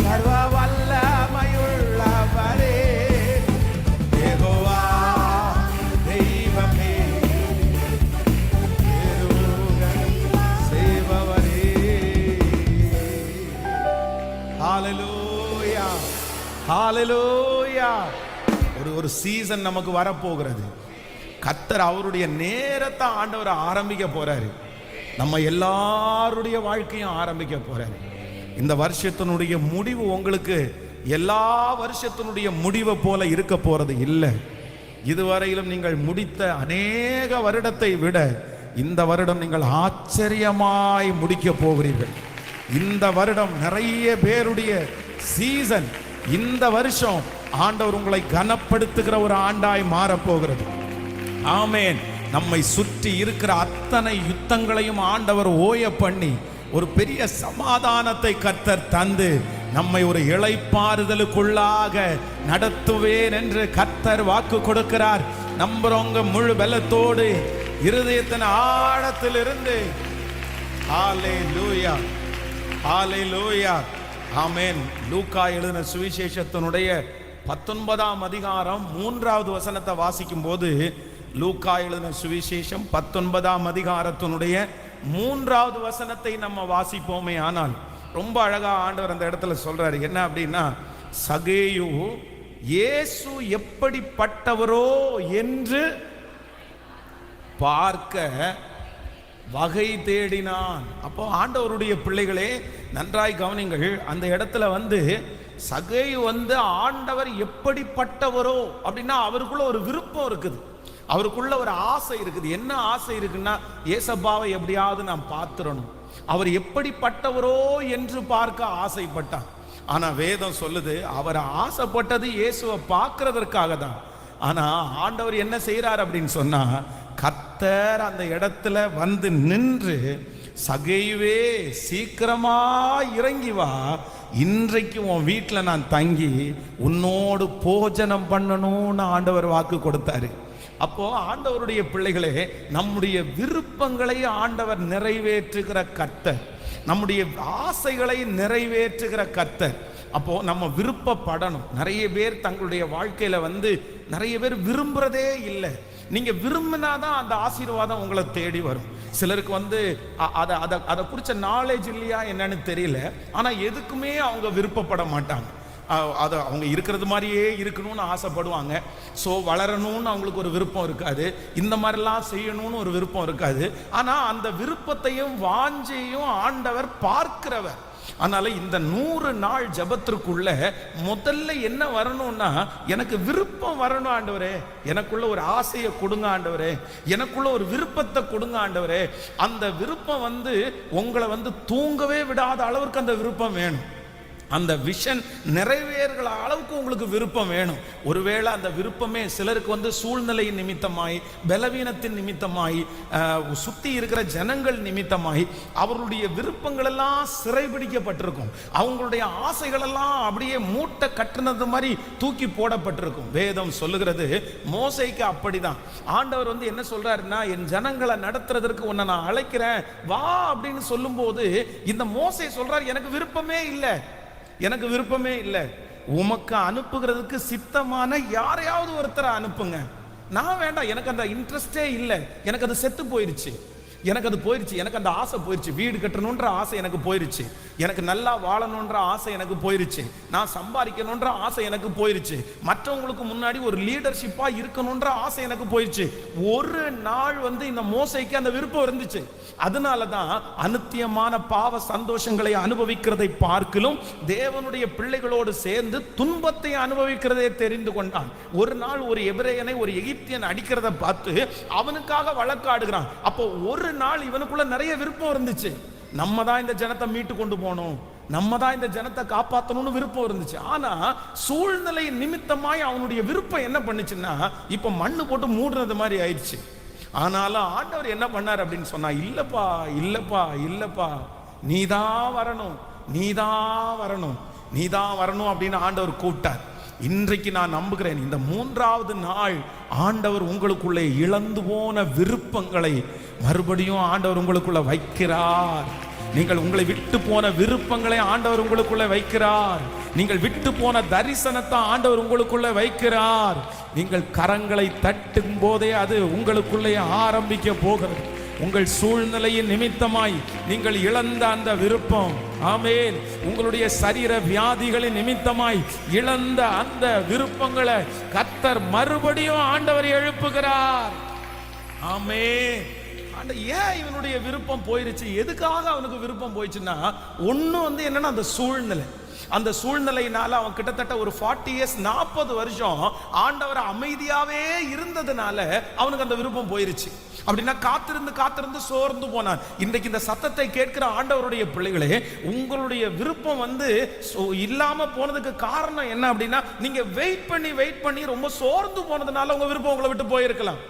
சர்வ வல்லமையுள்ளவரே, யெகோவா தெய்வமே, செய்பவரே. ஹல்லேலூயா, ஹல்லேலூயா. ஒரு சீசன் நமக்கு வரப்போகிறது. கர்த்தர் அவருடைய நேரத்தை ஆண்டவர் ஆரம்பிக்க போறாரு. நம்ம எல்லாருடைய வாழ்க்கையும் ஆரம்பிக்க போறாரு. இந்த வருஷத்தினுடைய முடிவு உங்களுக்கு எல்லா வருஷத்தினுடைய முடிவை போல இருக்க போறது இல்லை. இதுவரையிலும் நீங்கள் முடித்த அநேக வருடத்தை விட இந்த வருடம் நீங்கள் ஆச்சரியமாய் முடிக்க போகிறீர்கள். இந்த வருடம் நிறைய பேருடைய சீசன். இந்த வருஷம் ஆண்டவர் உங்களை கனப்படுத்துகிற ஒரு ஆண்டாய் மாறப்போகிறது. ஆமேன். நம்மை சுற்றி இருக்கிற அத்தனை யுத்தங்களையும் ஆண்டவர் ஓய பண்ணி ஒரு பெரிய சமாதானத்தை கர்த்தர் தந்து நம்மை ஒரு இளைப்பாறுதலுக்குள்ளாக நடத்துவேன் என்று கர்த்தர் வாக்கு கொடுக்கிறார். நம்புறவங்க முழு பலத்தோடு இருதயத்தின் ஆழத்திலிருந்து ஹல்லேலூயா, ஹல்லேலூயா, ஆமென். லூக்கா எழுதின சுவிசேஷத்தினுடைய 19ஆம் அதிகாரம் 3வது வசனத்தை வாசிக்கும் போது, லூக்கா எழுதின சுவிசேஷம் 19ஆம் அதிகாரத்தினுடைய 3வது வசனத்தை நம்ம வாசிப்போமே. ஆனால் ரொம்ப அழகா ஆண்டவர் அந்த இடத்துல சொல்றாரு. என்ன அப்படின்னா, சகேயு இயேசு எப்படிப்பட்டவரோ என்று பார்க்க வகை தேடினான். அப்போ ஆண்டவருடைய பிள்ளைகளே நன்றாய் கவனிங்கள். அந்த இடத்துல சகேயு ஆண்டவர் எப்படிப்பட்டவரோ அப்படின்னா அவருக்குள்ள ஒரு விருப்பம் இருக்குது, அவருக்குள்ள ஒரு ஆசை இருக்குது. என்ன ஆசை இருக்குன்னா, ஏசப்பாவை எப்படியாவது நாம் பார்த்துடணும், அவர் எப்படிப்பட்டவரோ என்று பார்க்க ஆசைப்பட்டான். ஆனா வேதம் சொல்லுது, அவர் ஆசைப்பட்டது இயேசுவை பார்க்கறதற்காக தான். ஆனா ஆண்டவர் என்ன செய்யறார் அப்படின்னு சொன்னா, கர்த்தர் அந்த இடத்துல நின்று, சகேயுவே சீக்கிரமா இறங்கி வா, இன்றைக்கு உன் வீட்டில் நான் தங்கி உன்னோடு போஜனம் பண்ணணும்னு ஆண்டவர் வாக்கு கொடுத்தாரு. அப்போ ஆண்டவருடைய பிள்ளைகளே, நம்முடைய விருப்பங்களை ஆண்டவர் நிறைவேற்றுகிற கர்த்தர், நம்முடைய ஆசைகளை நிறைவேற்றுகிற கர்த்தர். அப்போ நம்ம விருப்பப்படணும். நிறைய பேர் தங்களுடைய வாழ்க்கையில நிறைய பேர் விரும்புறதே இல்லை. நீங்க விரும்பினாதான் அந்த ஆசீர்வாதம் உங்களை தேடி வரும். சிலருக்கு அதை குறிச்ச நாலேஜ் இல்லையா என்னன்னு தெரியல. ஆனா எதுக்குமே அவங்க விருப்பப்பட மாட்டாங்க. அதை அவங்க இருக்கிறது மாதிரியே இருக்கணும்னு ஆசைப்படுவாங்க. ஸோ வளரணும்னு அவங்களுக்கு ஒரு விருப்பம் இருக்காது, இந்த மாதிரிலாம் செய்யணும்னு ஒரு விருப்பம் இருக்காது. ஆனால் அந்த விருப்பத்தையும் வாஞ்சையும் ஆண்டவர் பார்க்கிறவர். அதனால இந்த 100 நாள் ஜபத்திற்குள்ள முதல்ல என்ன வரணும்னா, எனக்கு விருப்பம் வரணும் ஆண்டவரே, எனக்குள்ள ஒரு ஆசையை கொடுங்க ஆண்டவரே, எனக்குள்ள ஒரு விருப்பத்தை கொடுங்க ஆண்டவரே. அந்த விருப்பம் உங்களை தூங்கவே விடாத அளவுக்கு அந்த விருப்பம் வேணும். அந்த விஷன் நிறைவேறுகிற அளவுக்கு உங்களுக்கு விருப்பம் வேணும். ஒருவேளை அந்த விருப்பமே சிலருக்கு சூழ்நிலையின் நிமித்தமாய், பலவீனத்தின் நிமித்தமாய், சுத்தி இருக்கிற ஜனங்கள் நிமித்தமாய் அவர்களுடைய விருப்பங்கள் எல்லாம் சிறைபிடிக்கப்பட்டிருக்கும். அவங்களுடைய ஆசைகள் எல்லாம் அப்படியே மூட்டை கட்டுனது மாதிரி தூக்கி போடப்பட்டிருக்கும். வேதம் சொல்லுகிறது, மோசேக்கு அப்படிதான். ஆண்டவர் என்ன சொல்றாருன்னா, என் ஜனங்களை நடத்துறதற்கு உன்னை நான் அழைக்கிறேன் வா அப்படின்னு சொல்லும் போது, இந்த மோசே சொல்றாரு, எனக்கு விருப்பமே இல்லை, எனக்கு விருப்பமே இல்லை, உமக்கு அனுப்புகிறதுக்கு சித்தமான யாரையாவது ஒருத்தரை அனுப்புங்க, நான் வேண்டாம், எனக்கு அந்த இன்ட்ரெஸ்டே இல்லை, எனக்கு அது செத்து போயிருச்சு, எனக்கு அது போயிருச்சு, எனக்கு அந்த ஆசை போயிருச்சு, வீடு கட்டணுன்ற ஆசை எனக்கு போயிருச்சு, எனக்கு நல்லா வாழணுன்ற ஆசை எனக்கு போயிருச்சு, நான் சம்பாதிக்கணுன்ற ஆசை எனக்கு போயிருச்சு, மற்றவங்களுக்கு முன்னாடி ஒரு லீடர்ஷிப்பா இருக்கணுன்ற ஆசை எனக்கு போயிருச்சு. ஒரு நாள் இந்த மோசைக்கு அந்த விருப்பம் இருந்துச்சு. அதனாலதான் அநித்தியமான பாவ சந்தோஷங்களை அனுபவிக்கிறதை பார்க்கிலும் தேவனுடைய பிள்ளைகளோடு சேர்ந்து துன்பத்தை அனுபவிக்கிறதே தெரிந்து கொண்டான். ஒரு நாள் ஒரு எபிரேயனை ஒரு எகிப்தியன் அடிக்கிறத பார்த்து அவனுக்காக வழக்காடுகிறான். அப்போ ஒரு நாள் இவனுக்குள்ள நிறைய விருப்பம் இருந்துச்சு, நம்ம தான் இந்த ஜனத்தை மீட்டு கொண்டு போகணும், நம்ம தான் இந்த ஜனத்தை காப்பாற்றணும்னு விருப்பம் இருந்துச்சு. ஆனா சூழ்நிலை நிமித்தமாய் அவனுடைய விருப்பம் என்ன பண்ணுச்சுன்னா இப்ப மண்ணு போட்டு மூடுறது மாதிரி ஆயிடுச்சு. ஆனாலும் ஆண்டவர் என்ன பண்ணார் அப்படின்னு சொன்னா, இல்லப்பா இல்லப்பா இல்லப்பா, நீதான் வரணும், நீதான் வரணும், நீதான் வரணும் அப்படின்னு ஆண்டவர் கூப்பிட்டார். இன்றைக்கு நான் நம்புகிறேன், இந்த 3வது நாள் ஆண்டவர் உங்களுக்குள்ளே இழந்து போன விருப்பங்களை மறுபடியும் ஆண்டவர் உங்களுக்குள்ள வைக்கிறார். நீங்கள் உங்களை விட்டு போன விருப்பங்களை ஆண்டவர் உங்களுக்குள்ள வைக்கிறார். நீங்கள் விட்டு போன தரிசனத்தை ஆண்டவர் உங்களுக்குள்ள வைக்கிறார். நீங்கள் கரங்களை தட்டும் போதே அது உங்களுக்குள்ளே ஆரம்பிக்க போகிறது. உங்கள் சூழ்நிலையின் நிமித்தமாய் நீங்கள் இழந்த அந்த விருப்பம், ஆமென், உங்களுடைய சரீர வியாதிகளின் நிமித்தமாய் இழந்த அந்த விருப்பங்களை கர்த்தர் மறுபடியும் ஆண்டவர் எழுப்புகிறார். ஆமென். ஏன் இவனுடைய விருப்பம் போயிருச்சு? எதுக்காக அவனுக்கு விருப்பம் போயிடுச்சுன்னா, ஒண்ணு என்னன்னா அந்த சூழ்நிலை. அந்த சூழ்நிலையினால அவன் கிட்டத்தட்ட ஒரு 40 இயர்ஸ் 40 வருஷம் ஆண்டவர் அமைதியாவே இருந்ததுனால அவனுக்கு அந்த விருப்பம் போயிருச்சு. அப்படின்னா காத்திருந்து காத்திருந்து சோர்ந்து போனான். இன்றைக்கு இந்த சத்தத்தை கேட்கிற ஆண்டவருடைய பிள்ளைகளே, உங்களுடைய விருப்பம் இல்லாம போனதுக்கு காரணம் என்ன அப்படின்னா, நீங்க வெயிட் பண்ணி ரொம்ப சோர்ந்து போனதுனால உங்க விருப்பம் உங்களை விட்டு போயிருக்கலாம்.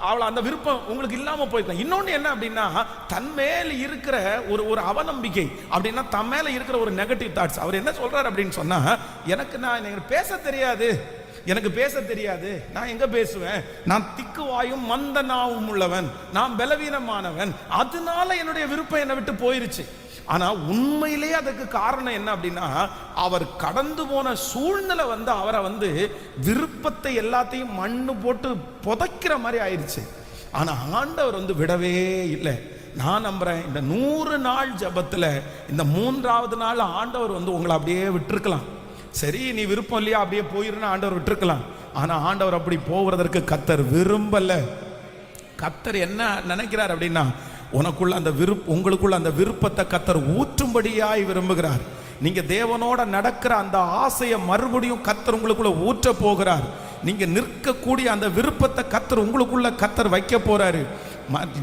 அவள் அந்த விருப்பம் உங்களுக்கு இல்லாம போயிருக்கலாம். இன்னொன்னு என்ன அப்படின்னா, தன் மேல இருக்கிற ஒரு அவநம்பிக்கை, அப்படின்னா தன் மேல இருக்கிற ஒரு நெகட்டிவ் தாட்ஸ். அவர் என்ன சொல்றாரு அப்படின்னு சொன்னா, எனக்கு பேச தெரியாது, எனக்கு பேச தெரியாது, நான் எங்க பேசுவேன், நான் திக்கு வாயும் மந்த நாவும் உள்ளவன், நான் பலவீனமானவன், அதனால என்னுடைய விருப்பம் என்னை விட்டு போயிருச்சு. ஆனா உண்மையிலே அதுக்கு காரணம் என்ன அப்படின்னா, அவர் கடந்து போன சூழ்நிலை அவரை விருப்பத்தை எல்லாத்தையும் மண்ணு போட்டு புதைக்கிற மாதிரி ஆயிடுச்சு. ஆனா ஆண்டவர் விடவே இல்லை. நான் நம்புறேன், இந்த 100 நாள் ஜபத்துல இந்த 3வது நாள் ஆண்டவர் உங்களை அப்படியே விட்டுருக்கலாம். சரி, நீ விருப்பம் இல்லையா, அப்படியே போயிருன்னு ஆண்டவர் விட்டுருக்கலாம். ஆனா ஆண்டவர் அப்படி போவதற்கு கர்த்தர் விரும்பல. கர்த்தர் என்ன நினைக்கிறார் அப்படின்னா, உங்களுக்குள்ள அந்த விருப்பத்தை கர்த்தர் ஊற்றும்படியாய் விரும்புகிறார். நீங்க தேவனோட நடக்கிற அந்த ஆசையை மறுபடியும் கர்த்தர் உங்களுக்குள்ள ஊற்ற போகிறார். நீங்க நிற்கக்கூடிய அந்த விருப்பத்தை கர்த்தர் உங்களுக்குள்ள வைக்க போறாரு.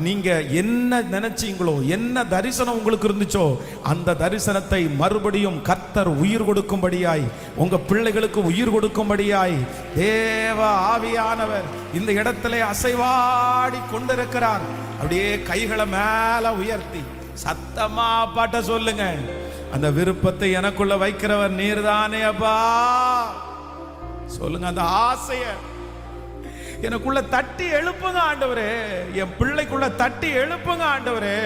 நீங்க என்ன நினைச்சீங்களோ, என்ன தரிசனம் உங்களுக்கு இருந்துச்சோ, அந்த தரிசனத்தை மறுபடியும் கர்த்தர் உயிர் கொடுக்கும்படியாய், உங்க பிள்ளைகளுக்கு உயிர் கொடுக்கும்படியாய் தேவ ஆவியானவர் இந்த இடத்திலே அசைவாடி கொண்டிருக்கிறார். அப்படியே கைகளை மேல உயர்த்தி சத்தமா பாட்ட சொல்லுங்க, அந்த விருப்பத்தை எனக்குள்ள வைக்கிறவர் நீர்தானே அப்பா. சொல்லுங்க, அந்த ஆசைய எனக்குள்ள தட்டி எழுப்புங்க ஆண்டவரே, என் பிள்ளைக்குள்ள தட்டி எழுப்புங்க ஆண்டவரே.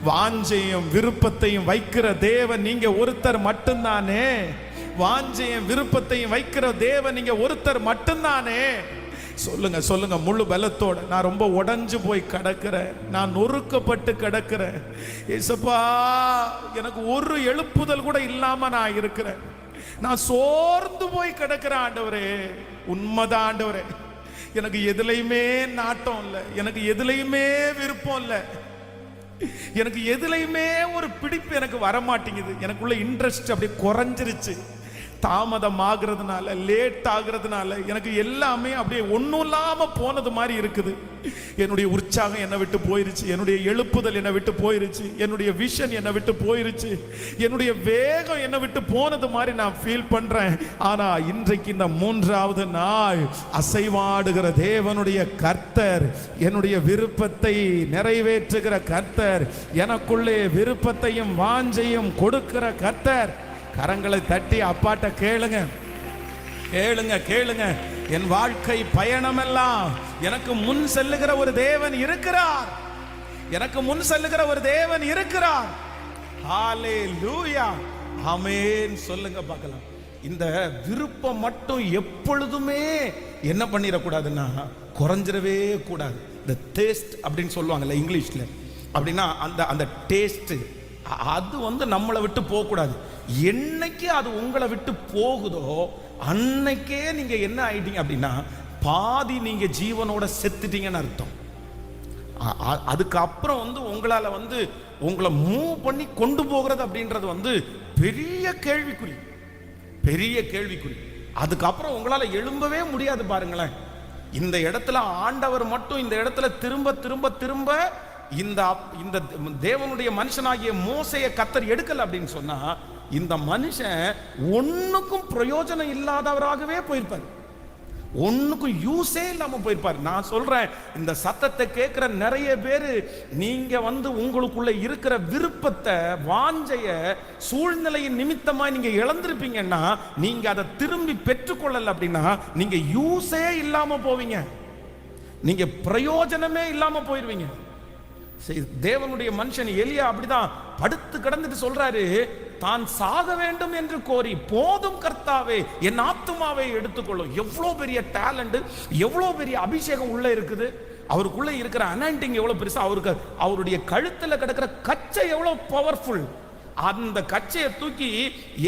வாஞ்சையும் விருப்பத்தையும் வைக்கிற தேவன் நீங்க ஒருத்தர் மட்டும்தானே. வாஞ்சையும் விருப்பத்தையும் வைக்கிற தேவன் நீங்க ஒருத்தர் மட்டும்தானே. சொல்லுங்க சொல்லுங்க முழு பலத்தோட, நான் ரொம்ப உடைஞ்சு போய் கிடக்கிறேன், நான் நொறுக்கப்பட்டு கிடக்கிறேன் ஏசப்பா, எனக்கு ஒரு எழுப்புதல் கூட இல்லாம நான் இருக்கிறேன், நான் சோர்ந்து போய் கிடக்கிறேன் ஆண்டவரே. உண்மைதான் ஆண்டவரே, எனக்கு எதுலையுமே நாட்டம் இல்லை, எனக்கு எதுலையுமே விருப்பம் இல்லை, எனக்கு எதுலையுமே ஒரு பிடிப்பு எனக்கு வரமாட்டேங்குது, எனக்குள்ள இன்ட்ரெஸ்ட் அப்படியே குறைஞ்சிருச்சு. தாமதம் ஆகிறதுனால, லேட் ஆகிறதுனால எனக்கு எல்லாமே அப்படியே ஒன்றும் இல்லாம போனது மாதிரி இருக்குது. என்னுடைய உற்சாகம் என்னை விட்டு போயிருச்சு, என்னுடைய எழுப்புதல் என்னை விட்டு போயிருச்சு, என்னுடைய விஷன் என்னை விட்டு போயிருச்சு, என்னுடைய வேகம் என்னை விட்டு போனது மாதிரி நான் ஃபீல் பண்றேன். ஆனா இன்றைக்கு இந்த 3வது நாள் அசைவாடுகிற தேவனுடைய கர்த்தர், என்னுடைய விருப்பத்தை நிறைவேற்றுகிற கர்த்தர், எனக்குள்ளே விருப்பத்தையும் வாஞ்சையும் கொடுக்கிற கர்த்தர். கரங்களை தட்டி அப்பாட்ட கேளுங்க, கேளுங்க கேளுங்க. என் வாழ்க்கை பயணமெல்லாம் எனக்கு முன் செல்லுகிற ஒரு தேவன் இருக்கிறார், எனக்கு முன் செல்லுகிற ஒரு தேவன் இருக்கிறார். ஹல்லேலூயா, ஆமென். சொல்லுங்க பார்க்கலாம். இந்த விருப்பம் மட்டும் எப்பொழுதுமே என்ன பண்ணிடக்கூடாதுன்னா குறைஞ்சிடவே கூடாது. இந்த டேஸ்ட் அப்படின்னு சொல்லுவாங்கல்ல இங்கிலீஷ்ல, அப்படின்னா அந்த டேஸ்ட் அது நம்மளை விட்டு போகக்கூடாது. என்னைக்கு அது உங்களை விட்டு போகுதோ அன்னைக்கே நீங்க என்ன ஆயிட்டீங்க அப்படின்னா, பாதி நீங்க ஜீவனோட செத்துட்டீங்கன்னு அர்த்தம். அதுக்கப்புறம் உங்களால உங்களை மூவ் பண்ணி கொண்டு போகிறது அப்படின்றது பெரிய கேள்விக்குறி, பெரிய கேள்விக்குறி. அதுக்கப்புறம் உங்களால எழும்பவே முடியாது. பாருங்களேன், இந்த இடத்துல ஆண்டவர் மட்டும் இந்த இடத்துல திரும்ப திரும்ப திரும்ப இந்த இந்த தேவனுடைய மனுஷனாகிய மோசையை கர்த்தர் எடுக்கல அப்படின்னு சொன்னா இந்த மனுஷன் ஒண்ணுக்கும் பிரயோஜனம் இல்லாதவராகவே போயிருப்பார், ஒண்ணுக்கும் யூஸே இல்லாம போயிருப்பார். நான் சொல்றேன், இந்த சத்தத்தை கேட்கிற நிறைய பேரு நீங்க உங்களுக்குள்ள இருக்கிற விருப்பத்தை, வாஞ்சைய சூழ்நிலையின் நிமித்தமா நீங்க இழந்திருப்பீங்கன்னா, நீங்க அதை திரும்பி பெற்றுக்கொள்ளல அப்படின்னா நீங்க யூஸே இல்லாம போவீங்க, நீங்க பிரயோஜனமே இல்லாம போயிருவீங்க. தேவனுடைய மனுஷன் எலியா அப்படிதான் படுத்து கிடந்துட்டு சொல்றாரு, தான் சாக வேண்டும் என்று கோரி, போதும் கர்த்தாவே என் ஆத்துமாவை எடுத்துக்கொள்ளும். எவ்வளவு பெரிய டேலண்ட், எவ்வளவு பெரிய அபிஷேகம் உள்ள இருக்குது, அவருக்குள்ள இருக்கிற அனாயிண்டிங் எவ்வளவு பெருசா, அவருடைய கழுத்துல கிடக்கிற கச்சை எவ்வளவு பவர்ஃபுல். அந்த கச்சையை தூக்கி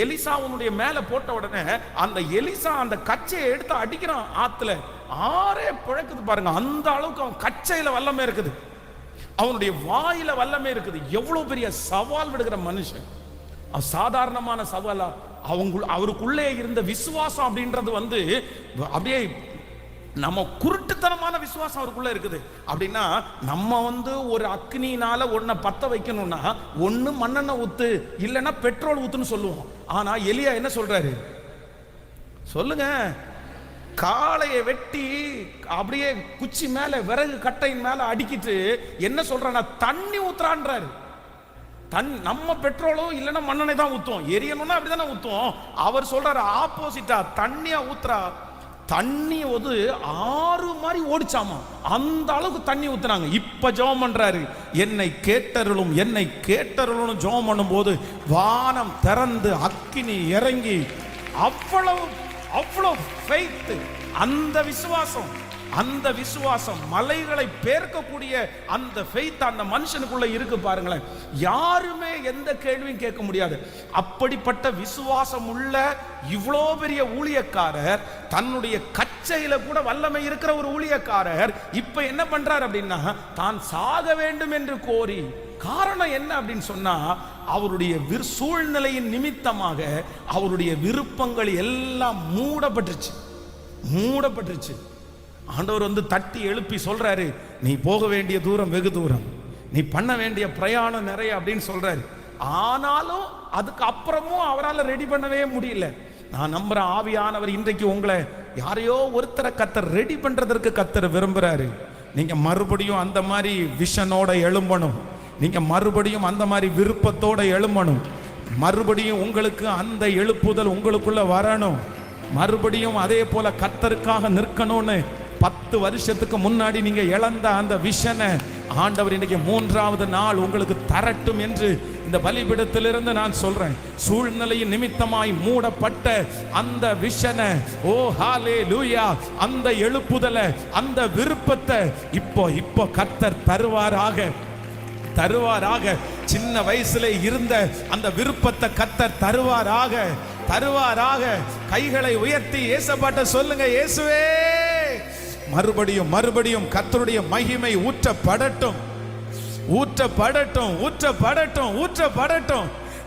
எலிசாவுடைய மேல போட்ட உடனே அந்த எலிசா அந்த கச்சையை எடுத்து அடிக்கிறான் ஆத்துல, ஆறே பிழைக்குது பாருங்க. அந்த அளவுக்கு அவன் கச்சையில வல்லமே இருக்குது, அவனுடைய வாயில வல்லமே இருக்குது. எவ்வளவு பெரிய சவால் விடுகிற மனுஷன், சாதாரணமான சவாலா? அவருக்குள்ளே இருந்த விசுவாசம் அப்படின்றது அப்படியே நம்ம குருட்டுத்தனமான விசுவாசம் அவருக்குள்ள இருக்குது. அப்படின்னா நம்ம ஒரு அக்னினால ஒன்ன பத்த வைக்கணும்னா ஒண்ணு மண்ணெண்ணெய் ஊத்து, இல்லைன்னா பெட்ரோல் ஊத்துன்னு சொல்லுவோம். ஆனா எலியா என்ன சொல்றாரு சொல்லுங்க? காளையை வெட்டி அப்படியே குச்சி மேல, விறகு கட்டையின் மேல அடிக்கிட்டு என்ன சொல்றானா, தண்ணி ஊத்துறான்றாரு. நம்ம பெட்ரோலோ இல்லைன்னா மண்ணெண்ணெய் தான் ஊத்துவோம், எரியணும்னா அப்படிதானே ஊத்துவோம். அவர் சொல்றாரு ஆப்போசிட்டா, தண்ணியா ஊத்துறா. தண்ணி ஆறு மாதிரி ஓடிச்சாமா, அந்த அளவுக்கு தண்ணி ஊத்துறாங்க. இப்ப ஜெபம் பண்றாரு, என்னை கேட்டருளும், என்னை கேட்டருளும். ஜெபம் பண்ணும் போது வானம் திறந்து அக்கினி இறங்கி, அவ்வளவு அவ்வளவு ஃபெய்த், அந்த விசுவாசம், அந்த விசுவாசம் மலைகளை பேர்க்கக்கூடிய அந்த ஃபெய்த் அந்த மனுஷனுக்குள்ள இருக்கு பாருங்களேன். யாருமே எந்த கேள்வியும் கேட்க முடியாது. அப்படிப்பட்ட விசுவாசம் உள்ள இவ்வளோ பெரிய ஊழியக்காரர், தன்னுடைய கச்சையில கூட வல்லமை இருக்கிற ஒரு ஊழியக்காரர் இப்ப என்ன பண்றார் அப்படின்னா, தான் சாக வேண்டும் என்று கோரி. காரணம் என்ன அப்படின்னு சொன்னா, அவருடைய சூழ்நிலையின் நிமித்தமாக அவருடைய விருப்பங்கள் எல்லாம் மூடப்பட்டுருச்சு. ஆண்டவர் தட்டி எழுப்பி சொல்றாரு, நீ போக வேண்டிய தூரம் வெகு தூரம், நீ பண்ண வேண்டிய பிரயாணம் நிறைய அப்படின்னு சொல்றாரு. ஆனாலும் அதுக்கு அப்புறமும் அவரால் ரெடி பண்ணவே முடியல. நான் நம்புறேன், ஆவியானவர் இன்றைக்கு உங்களை யாரையோ ஒருத்தரை கர்த்தர் ரெடி பண்றதற்கு கர்த்தர் விரும்புறாரு. நீங்க மறுபடியும் அந்த மாதிரி விஷனோட எழும்பணும், நீங்க மறுபடியும் அந்த மாதிரி விருப்பத்தோட எழும்பணும், மறுபடியும் உங்களுக்கு அந்த எழுப்புதல் உங்களுக்குள்ள வரணும், மறுபடியும் அதே போல கர்த்தருக்காக நிற்கணும்னு 10 வருஷத்துக்கு முன்னாடி நீங்க இழந்த அந்த விஷனை ஆண்டவர் இன்னைக்கு 3வது நாள் உங்களுக்கு தரட்டும் என்று இந்த பலிபீடத்திலிருந்து நான் சொல்றேன். சூழ்நிலையின் நிமித்தமாய் மூடப்பட்ட அந்த விஷனை, ஓ ஹalleluya, அந்த எழுப்புதலை, அந்த விருப்பத்தை இப்போ கர்த்தர் தருவாராக. சின்ன வயசுல இருந்த அந்த விருப்பத்தை கர்த்தர் தருவாராக. கைகளை உயர்த்தி இயேசுபாட்ட சொல்லுங்க, இயேசுவே மறுபடியும் கர்த்தருடைய மகிமை ஊற்றப்படட்டும்.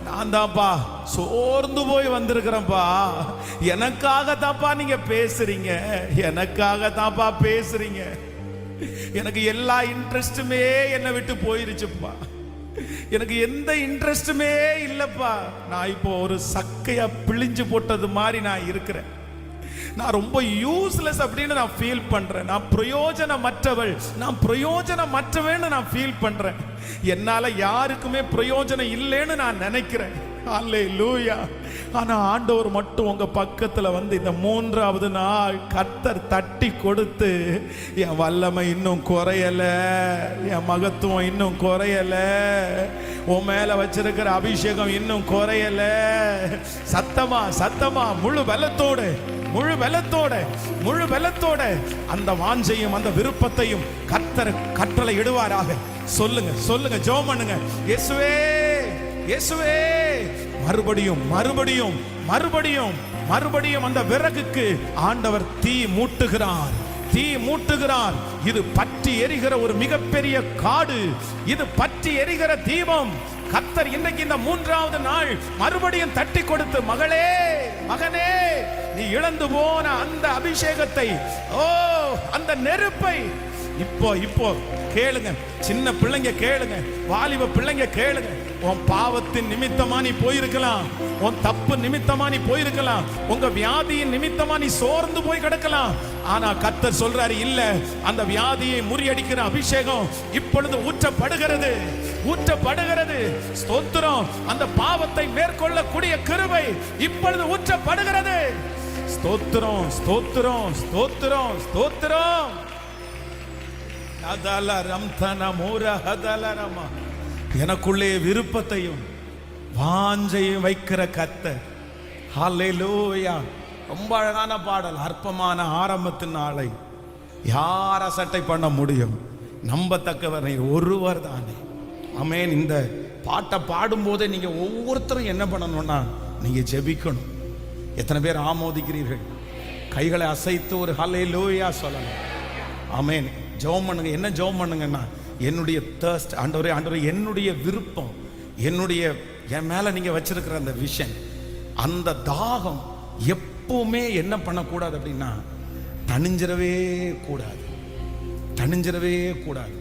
நான் தான்ப்பா சோர்ந்து போய் வந்திருக்கிறேன்ப்பா, எனக்காக தான்ப்பா நீங்க பேசுறீங்க, எனக்கு எல்லா இன்ட்ரெஸ்டுமே என்னை விட்டு போயிருச்சுப்பா, எனக்கு எந்த இன்ட்ரெஸ்டுமே இல்லப்பா. நான் இப்போ ஒரு சக்கையா பிழிஞ்சு போட்டது மாதிரி நான் இருக்கிறேன். நான் ரொம்ப யூஸ்லெஸ் அப்படின்னு நான் ஃபீல் பண்றேன். நான் பிரயோஜனமற்றவன்னு நான் ஃபீல் பண்றேன். என்னால யாருக்குமே பிரயோஜனம் இல்லைன்னு நான் நினைக்கிறேன். அல்லேலூயா. ஆனா ஆண்டவர் மட்டும் உங்க பக்கத்துல இந்த 3வது நாள் கர்த்தர் தட்டி கொடுத்து, என் வல்லமை இன்னும் குறையல, என் மகத்துவம் இன்னும் குறையல, உன் மேல வச்சிருக்கிற அபிஷேகம் இன்னும் குறையல, சத்தமா முழு பலத்தோட அந்த வாஞ்சையும் அந்த விருப்பத்தையும் கர்த்தர் கட்டளை இடுவாராக. சொல்லுங்க ஜெபம் பண்ணுங்க, இயேசுவே மறுபடியும் அந்த விறகுக்கு ஆண்டவர் தீ மூட்டுகிறார். இது பற்றி எரிகிற ஒரு மிகப்பெரிய காடு, இது பற்றி எரிகிற தீபம். கர்த்தர் இன்னைக்கு இந்த 3வது நாள் மறுபடியும் தட்டி கொடுத்து, மகனே நீ இழந்து போன அந்த அபிஷேகத்தை, அந்த நெருப்பை இப்போ இப்போ கேளுங்க, சின்ன பிள்ளைங்க கேளுங்க, வாலிப பிள்ளைங்க கேளுங்க. உன் பாவத்தின் நிமித்தமா நீ போயிருக்கலாம், உன் தப்பு நிமித்தமா நீ போயிருக்கலாம், உங்க வியாதியின் நிமித்தமா நீ சோர்ந்து போய் கிடக்கலாம். ஆனா கர்த்தர் சொல்றாரு, இல்ல, அந்த வியாதியை முறியடிக்கிற அபிஷேகம் இப்பொழுது ஊற்றப்படுகிறது, ஊற்றப்படுகிறது. ஸ்தோத்திரம். அந்த பாவத்தை மேற்கொள்ளக்கூடிய கிருபை இப்பொழுது ஊற்றப்படுகிறது. ஸ்தோத்திரம், ஸ்தோத்திரம், ஸ்தோத்திரம், ஸ்தோத்திரம். எனக்குள்ளே விருப்பத்தையும் வாஞ்சையும் வைக்கிற கர்த்தர். ஹல்லேலூயா. ரொம்ப அழகான பாடல், அற்பமான ஆரம்பத்தின் நாளை யார் அசட்டை பண்ண முடியும்? நம்பத்தக்கவர் ஒருவர் தானே. ஆமென். இந்த பாட்டை பாடும்போதே நீங்க ஒவ்வொருத்தரும் என்ன பண்ணணும்னா, நீங்க ஜெபிக்கணும். எத்தனை பேர் ஆமோதிக்கிறீர்கள்? கைகளை அசைத்து ஒரு ஹல்லேலூயா சொல்லணும். ஆமென். ஜெபம் பண்ணுங்க. என்ன ஜெபம் பண்ணுங்கன்னா, என்னுடைய தர்ஸ்ட் ஆண்டவரே, ஆண்டவரே, என்னுடைய விருப்பம், என்னுடைய என் மேல நீங்க வச்சிருக்கிற அந்த விஷன், அந்த தாகம் எப்பவுமே என்ன பண்ணக்கூடாது அப்படின்னா, தணிஞ்சிடவே கூடாது, தணிஞ்சிடவே கூடாது.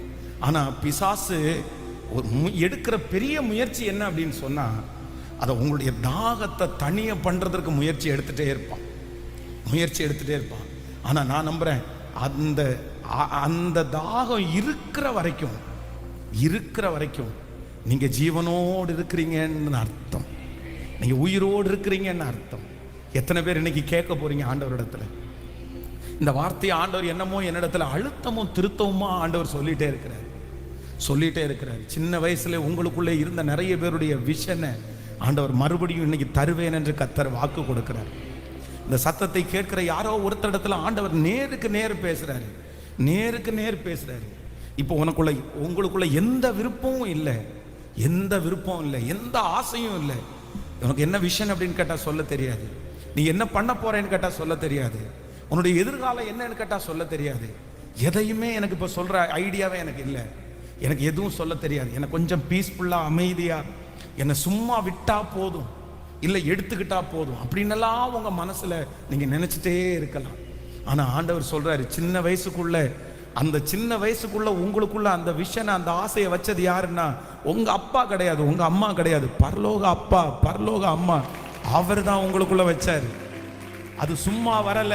ஆனா பிசாசு எடுக்கிற பெரிய முயற்சி என்ன அப்படின்னு சொன்னா, அதை உங்களுடைய தாகத்தை தனிய பண்றதற்கு முயற்சி எடுத்துட்டே இருப்பான், முயற்சி எடுத்துட்டே இருப்பான். ஆனா நான் நம்புறேன், அந்த அந்த தாகம் இருக்கிற வரைக்கும், இருக்கிற வரைக்கும் நீங்க ஜீவனோடு இருக்கிறீங்கன்னு அர்த்தம், நீங்க உயிரோடு இருக்கிறீங்கன்னு அர்த்தம். எத்தனை பேர் இன்னைக்கு கேட்க போறீங்க ஆண்டவரிடத்துல இந்த வார்த்தையை? ஆண்டவர் என்னமோ என்னிடத்துல அழுத்தமும் திருத்தமுமா ஆண்டவர் சொல்லிட்டே இருக்கிறார், சொல்லிட்டே இருக்கிறார். சின்ன வயசுல உங்களுக்குள்ளே இருந்த நிறைய பேருடைய விஷனை ஆண்டவர் மறுபடியும் இன்னைக்கு தருவேன் என்று கர்த்தர் வாக்கு கொடுக்கிறார். இந்த சத்தத்தை கேட்கிற யாரோ ஒருத்தரிடத்துல ஆண்டவர் நேருக்கு நேர் பேசுறாரு, நேருக்கு நேர் பேசுறாரு. இப்போ உங்களுக்குள்ள எந்த விருப்பமும் இல்லை, எந்த விருப்பம் இல்லை, எந்த ஆசையும் இல்லை. உனக்கு என்ன விஷன் அப்படின்னு கேட்டா சொல்ல தெரியாது, நீ என்ன பண்ண போறேன்னு கேட்டா சொல்ல தெரியாது, உன்னுடைய எதிர்காலம் என்னன்னு கேட்டா சொல்ல தெரியாது. எதையுமே எனக்கு இப்போ சொல்ற ஐடியாவே எனக்கு இல்லை, எனக்கு எதுவும் சொல்ல தெரியாது. எனக்கு கொஞ்சம் பீஸ்ஃபுல்லா அமைதியா என்னை சும்மா விட்டா போதும், இல்லை எடுத்துக்கிட்டா போதும் அப்படின்னெல்லாம் உங்க மனசுல நீங்க நினைச்சிட்டே இருக்கலாம். ஆனா ஆண்டவர் சொல்றாரு, சின்ன வயசுக்குள்ள, அந்த சின்ன வயசுக்குள்ள உங்களுக்குள்ள அந்த விஷனை, அந்த ஆசையை வச்சது யாருன்னா, உங்க அப்பா கிடையாது, உங்க அம்மா கிடையாது, பரலோக அப்பா, பரலோக அம்மா, அவர் தான் உங்களுக்குள்ள வச்சாரு. அது சும்மா வரல,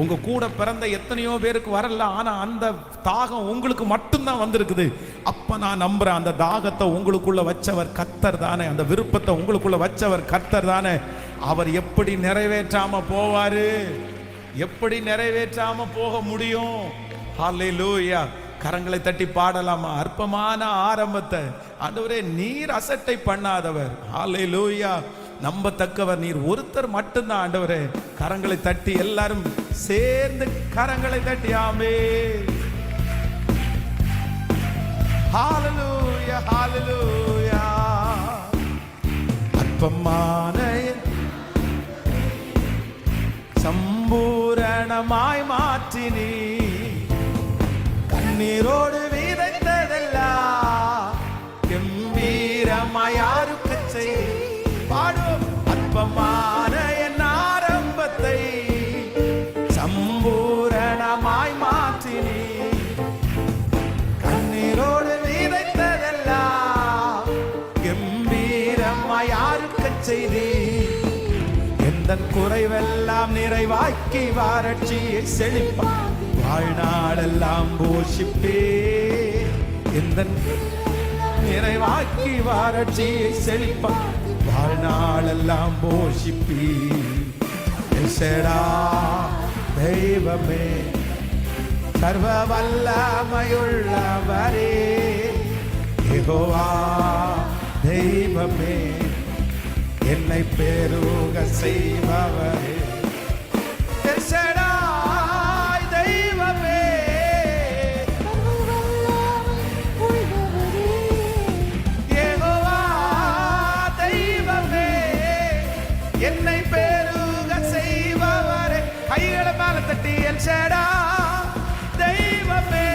உங்க கூட பிறந்த எத்தனையோ பேருக்கு வரல. ஆனா அந்த தாகம் உங்களுக்கு மட்டும்தான் வந்திருக்குது. அப்ப நான் நம்புறேன், அந்த தாகத்தை உங்களுக்குள்ள வச்சவர் கர்த்தர் தானே, அந்த விருப்பத்தை உங்களுக்குள்ள வச்சவர் கர்த்தர் தானே. அவர் எப்படி நிறைவேற்றாம போவாரு? எப்படி நிறைவேற்றாம போக முடியும்? ஹல்லேலூயா. கரங்களை தட்டி பாடலாமா? அற்பமான ஆரம்பத்தை ஆண்டவரே நீர் அசட்டை பண்ணாதவர். ஹல்லேலூயா. நம்பத்தக்கவர் நீர் ஒருத்தர் மட்டும்தான் ஆண்டவரே. கரங்களை தட்டி எல்லாரும் சேர்ந்து கரங்களை தட்டி ஆமென். ஹல்லேலூயா, ஹல்லேலூயா. அற்பமான சம்பூரணமாய் மாற்றினீ, கண்ணீரோடு விதைத்ததெல்லாம் கம்பீரமாய் யாருக்குச் செய். பாடும். அற்பமான என் ஆரம்பத்தை சம்பூரணமாய் மாற்றினீ, கண்ணீரோடு விதைத்ததெல்லாம் கம்பீரமாய் யாருக்குச் செய்தீ. எந்தன் குறைவெல்லாம் நிறைவாக்கி வறட்சியை செழிப்பா, வாழ்நாளெல்லாம் போஷிப்பே. எந்தன் நிறைவாக்கி வறட்சியை செழிப்பா, வாழ்நாளெல்லாம் போஷிப்பி. தெய்வமே, சர்வ வல்லமையுள்ளவரே, யெகோவா தெய்வமே, என்னை பெருக செய்பவரே. தெய்வமே, யெகோவா தெய்வமே, என்னை பெருக செய்பவரே. கைகளை மேல தட்டி எல் ஷடா தெய்வமே,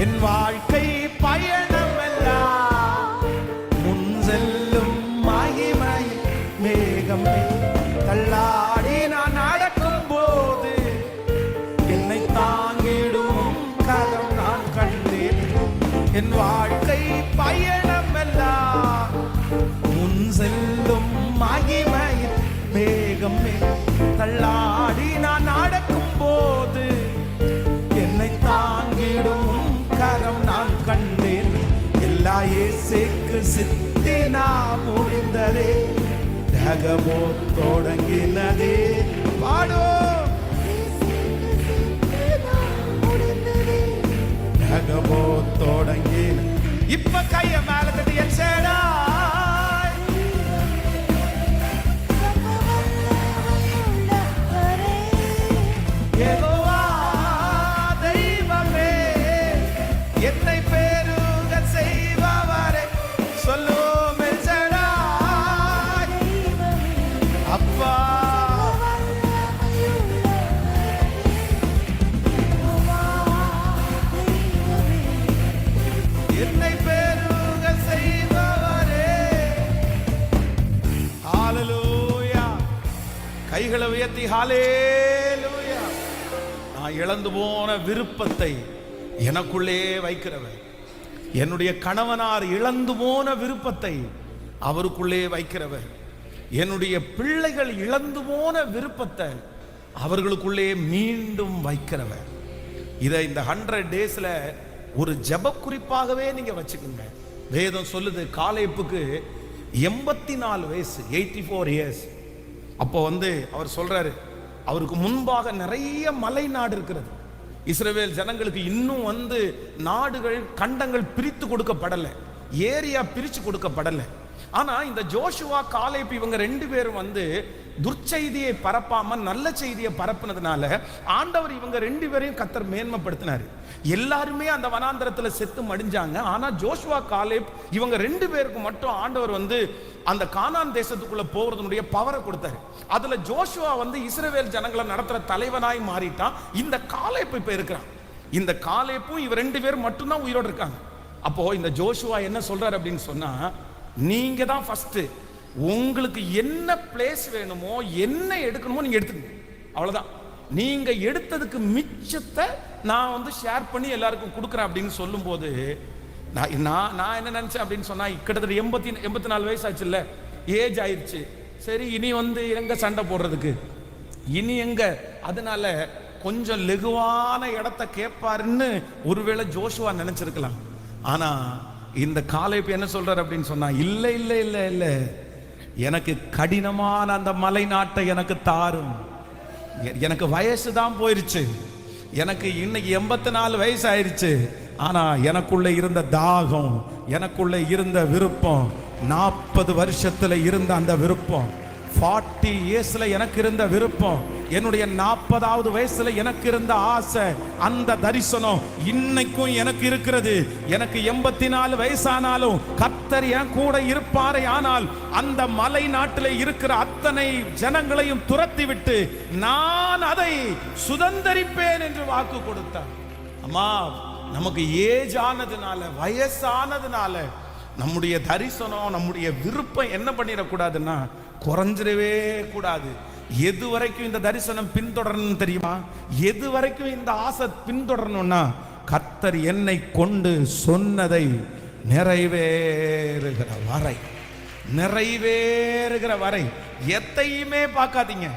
என் வாழ்க்கை பயண என் வாழ்க்கை பயணம் எல்லாம் முன் செல்லும் மகிமையின் வேகமே. தள்ளாடி நான் நடக்கும் போது என்னை தாங்கிடும் கரம் நான் கண்டேன். எல்லா இயேசுக்கு சித்தினா முடிந்ததே, தகவோ தொடங்கினதே. பாடோ தகவோ தொடங்கின. இப்ப கைய மேல தட்டி எச்சேடா யெகோவா தெய்வமே, என்னை பெருக செய்பவரே. சொல்லுவோம் எச்சேடா அப்பா. என்னை பெருக செய்பவரே. ஹalleluya. கைகளை உயர்த்தி ஹalleluya. நான் இழந்து போன விருப்பத்தை எனக்குள்ளே வைக்கிறவர், என்னுடைய கணவனார் இழந்து போன விருப்பத்தை அவருக்குள்ளே வைக்கிறவர், என்னுடைய பிள்ளைகள் இழந்து போன விருப்பத்தை அவர்களுக்குள்ளே மீண்டும் வைக்கிறவர். இதை இந்த 100 டேஸ்ல ஒரு ஜெப குறிப்பாகவே நீங்க வச்சுக்கோங்க. வேதம் சொல்லுது காலேப்புக்கு 84 வயசு, 84 இயர்ஸ். அப்போ அவர் சொல்றாரு, அவருக்கு முன்பாக நிறைய மலை நாடு இருக்கிறது. இஸ்ரவேல் ஜனங்களுக்கு இன்னும் நாடுகள் கண்டங்கள் பிரித்து கொடுக்கப்படலை, ஏரியா பிரிச்சு கொடுக்கப்படலை. ஆனா இந்த ஜோஷுவா காலேப் இவங்க 2 பேரும் துர்ச்செய்தியை பரப்பாம நல்ல செய்தியை பரப்புனதுனால ஆண்டவர் இவங்க 2 பேரையும் கர்த்தர் மேன்மைப்படுத்தினார். எல்லாருமே அந்த வனாந்தரத்துல செத்து மடிஞ்சாங்க. ஆனா ஜோஷுவா காலேப் இவங்க 2 பேருக்கு மட்டும் ஆண்டவர் அந்த கானான் தேசத்துக்குள்ள போறதுடைய பவரை கொடுத்தாரு. அதுல ஜோஷுவா இஸ்ரவேல் ஜனங்களை நடத்துற தலைவனாய் மாறிட்டான். இந்த காலேப் இப்ப இருக்கிறான். இந்த காலேப்பும் இவ 2 பேரும் மட்டும்தான் உயிரோடு இருக்காங்க. அப்போ இந்த ஜோஷுவா என்ன சொல்றாரு அப்படின்னு சொன்னா, நீங்க தான் ஃபர்ஸ்ட், உங்களுக்கு என்ன பிளேஸ் வேணுமோ என்ன எடுக்கணுமோ நீங்க எடுத்துங்க, அவ்வளவுதான். நீங்க எடுத்ததுக்கு மிச்சத்தை நான் ஷேர் பண்ணி எல்லாருக்கும் கொடுக்குறேன் அப்படின்னு சொல்லும் போது நான் என்ன நினைச்சேன் அப்படின்னு சொன்னா, கிட்டத்தட்ட 84 வயசு ஆச்சு இல்ல, ஏஜ் ஆயிடுச்சு. சரி, இனி எங்க சண்டை போடுறதுக்கு, இனி எங்க, அதனால கொஞ்சம் லெகுவான இடத்த கேட்பாருன்னு ஒருவேளை ஜோஷுவா நினைச்சிருக்கலாம். ஆனா இந்த காலேப் என்ன சொல்றாரு அப்படின்னு சொன்னா, இல்ல இல்ல இல்ல இல்ல, எனக்கு கடினமான அந்த மலை நாட்டை எனக்கு தாரும். எனக்கு வயசு தான் போயிருச்சு, எனக்கு இன்னைக்கு 84 வயசு ஆயிருச்சு. ஆனா எனக்குள்ள இருந்த தாகம், எனக்குள்ள இருந்த விருப்பம், 40 வருஷத்துல இருந்த அந்த விருப்பம், 40 இயர்ஸ்ல எனக்கு இருந்த விருப்பம், என்னுடைய 40வது வயசுல எனக்கு இருந்த ஆசை, அந்த தரிசனம் இன்னைக்கும் எனக்கு இருக்கிறது. எனக்கு 84 வயசானாலும் கர்த்தர் என் கூட இருப்பாரே, ஆனால் அந்த மலை நாட்டில் இருக்கிற அத்தனை ஜனங்களையும் துரத்தி விட்டு நான் அதை சுதந்தரிப்பேன் என்று வாக்கு கொடுத்தார். அம்மா, நமக்கு ஏஜ் ஆனதுனால, வயசானதுனால நம்முடைய தரிசனம், நம்முடைய விருப்பம் என்ன பண்ணிடக்கூடாதுன்னா குறைஞ்சிடவே கூடாது. எது வரைக்கும் இந்த தரிசனம் பின்தொடரணும் தெரியுமா? எது வரைக்கும் இந்த ஆசை பின்தொடரணும்னா, கர்த்தர் என்னை கொண்டு சொன்னதை நிறைவேறுகிற வரை, நிறைவேறுகிற வரை எத்தையுமே பார்க்காதீங்க,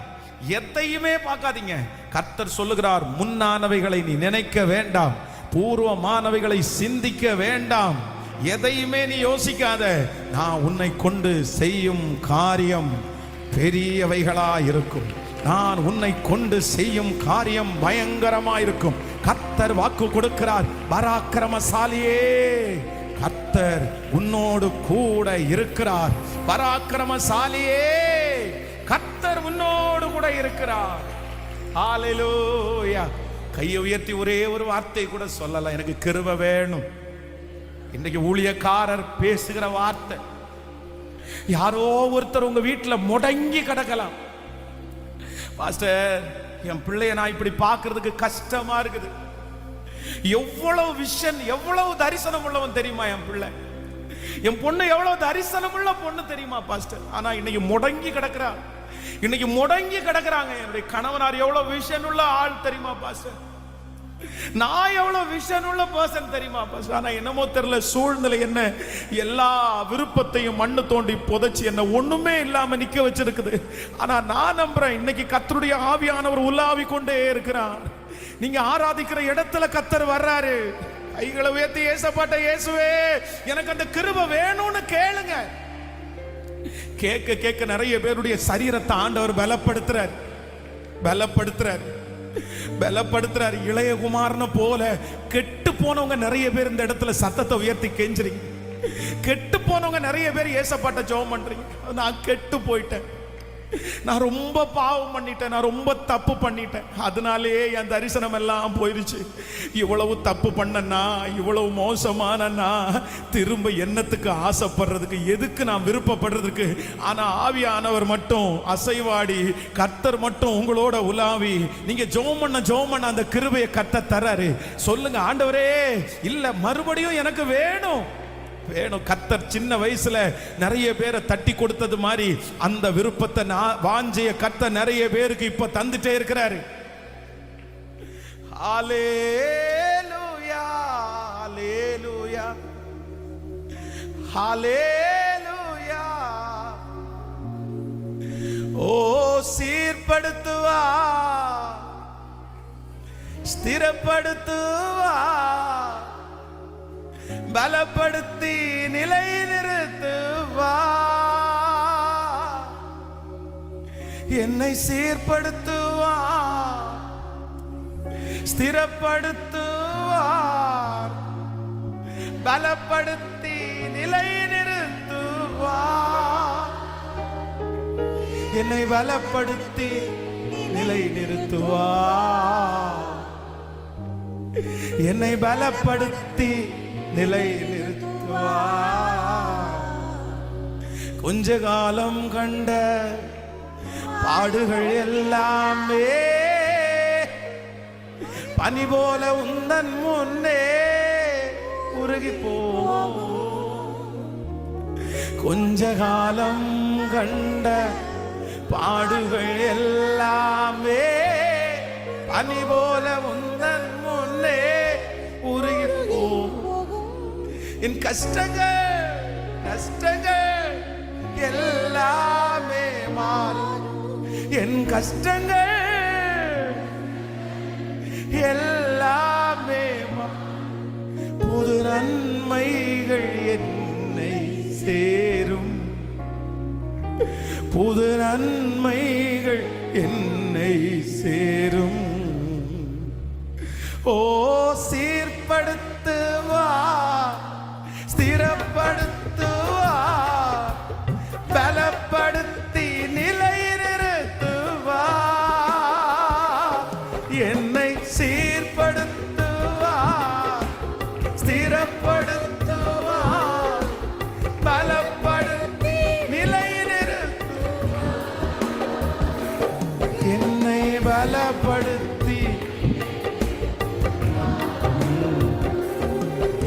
எத்தையுமே பார்க்காதீங்க. கர்த்தர் சொல்லுகிறார், முன்னானவைகளை நீ நினைக்க வேண்டாம், பூர்வமானவைகளை சிந்திக்க வேண்டாம், எதையுமே நீ யோசிக்காத. நான் உன்னை கொண்டு செய்யும் காரியம் பெரியவைகளா இருக்கும், நான் உன்னை கொண்டு செய்யும் காரியம் பயங்கரமா இருக்கும். கர்த்தர் வாக்கு கொடுக்கிறார், பராக்கிரமசாலியே, கர்த்தர் உன்னோடு கூட இருக்கிறார். பராக்கிரமசாலியே, கர்த்தர் உன்னோடு கூட இருக்கிறார். ஹல்லேலூயா. கையை உயர்த்தி ஒரே ஒரு வார்த்தை கூட சொல்லலாம், எனக்கு கிருபை வேணும். இன்னைக்கு ஊழியக்காரர் பேசுகிற வார்த்தை, யாரோ ஒருத்தர் உங்க வீட்டில் முடங்கி கிடக்கலாம். பாஸ்டர், என் பிள்ளைய நான் இப்படி பார்க்கிறதுக்கு கஷ்டமா இருக்குது. எவ்வளவு விஷன், எவ்வளவு தரிசனம் உள்ளவன் தெரியுமா என் பிள்ளை, என் பொண்ணு எவ்வளவு தரிசனம் உள்ள பொண்ணு தெரியுமா பாஸ்டர். ஆனா இன்னைக்கு முடங்கி கிடக்குறா, இன்னைக்கு முடங்கி கிடக்குறாங்க. என்னுடைய கணவனார் எவ்வளவு விஷன் உள்ள ஆள் தெரியுமா பாஸ்டர். நான் எவ்வளவு விஷன் உள்ள பர்சன் தெரியுமா? ஆனா என்னமோ தெரியல, சூழ்நிலை என்ன எல்லா விருப்பத்தையும் மண்ணு தோண்டி புதைச்சி என்ன ஒண்ணுமே இல்லாம நிக்க வச்சிருக்குது. ஆனா நான் நம்புறேன், இன்னைக்கு கர்த்தருடைய ஆவியானவர் உலாவி கொண்டே இருக்கிறார். நீங்க ஆராதிக்கிற இடத்துல கர்த்தர் வர்றாரு. கைகளை உயர்த்தி ஏசப்பாட்ட, இயேசுவே எனக்கு அந்த கிருபை வேணும்னு கேளுங்க. கேட்க கேட்க நிறைய பேருடைய சரீரத்தை ஆண்டவர் பலப்படுத்துறார். இளைய குமாரனை போல கெட்டு போனவங்க நிறைய பேர் இந்த இடத்துல சத்தத்தை உயர்த்தி கெஞ்சுறீங்க. கெட்டு போனவங்க நிறைய பேர் ஏசப்பாட்ட ஜெபம் பண்றீங்க. நான் கெட்டு போயிட்டேன், நான் ரொம்ப பாவம் பண்ணிட்டேன், நான் ரொம்ப தப்பு பண்ணிட்டேன், அதனாலே என் தரிசனம் எல்லாம் போயிருச்சு. இவ்வளவு தப்பு பண்ணனா, இவ்வளவு மோசமானனா, திரும்ப என்னத்துக்கு ஆசைப்படுறதுக்கு, எதுக்கு நான் விருப்பப்படுறதுக்கு? ஆனா ஆவியானவர் மட்டும் அசைவாடி, கர்த்தர் மட்டும் உங்களோட உலாவி, நீங்க ஜெபம் பண்ண அந்த கிருபையை கர்த்தர் தராரு. சொல்லுங்க, ஆண்டவரே இல்ல மறுபடியும் எனக்கு வேணும். கர்த்தர் சின்ன வயசுல நிறைய பேரை தட்டி கொடுத்தது மாதிரி அந்த விருப்பத்தை, வாஞ்சைய கர்த்தர் நிறைய பேருக்கு இப்ப தந்துட்டே இருக்கிறாரு. ஹல்லேலூயா, ஹல்லேலூயா, ஹல்லேலூயா. ஓ சீர்படுத்துவா, ஸ்திரப்படுத்துவா, பலப்படுத்தி நிலை நிறுத்துவா, என்னை சீர்படுத்துவா, ஸ்திரப்படுத்துவா, பலப்படுத்தி நிலை நிறுத்துவா, என்னை பலப்படுத்தி நிலை நிறுத்துவா, என்னை பலப்படுத்தி நிலை நிறுத்துவா. கொஞ்ச காலம் கண்ட பாடுகள் எல்லாமே பனி போல உந்தன் முன்னே உருகி போ. கொஞ்ச காலம் கண்ட பாடுகள் எல்லாமே பனி போல உந்தன் முன்னே உருகி போ. என் கஷ்டங்கள் எல்லாமே மாறும். என் கஷ்டங்கள் எல்லாமே புது நன்மைகள் என்னை சேரும். புது நன்மைகள் என்னை சேரும். ஓ சீர்படுத்துவா, ஸ்திரப்படுத்துவா, பலப்படுத்தி நிலை நிறுத்துவா, என்னை சீர்படுத்துவா, ஸ்திரப்படுத்துவா, பலப்படுத்தி நிலை நிறுத்துவா, என்னை பலப்படுத்தி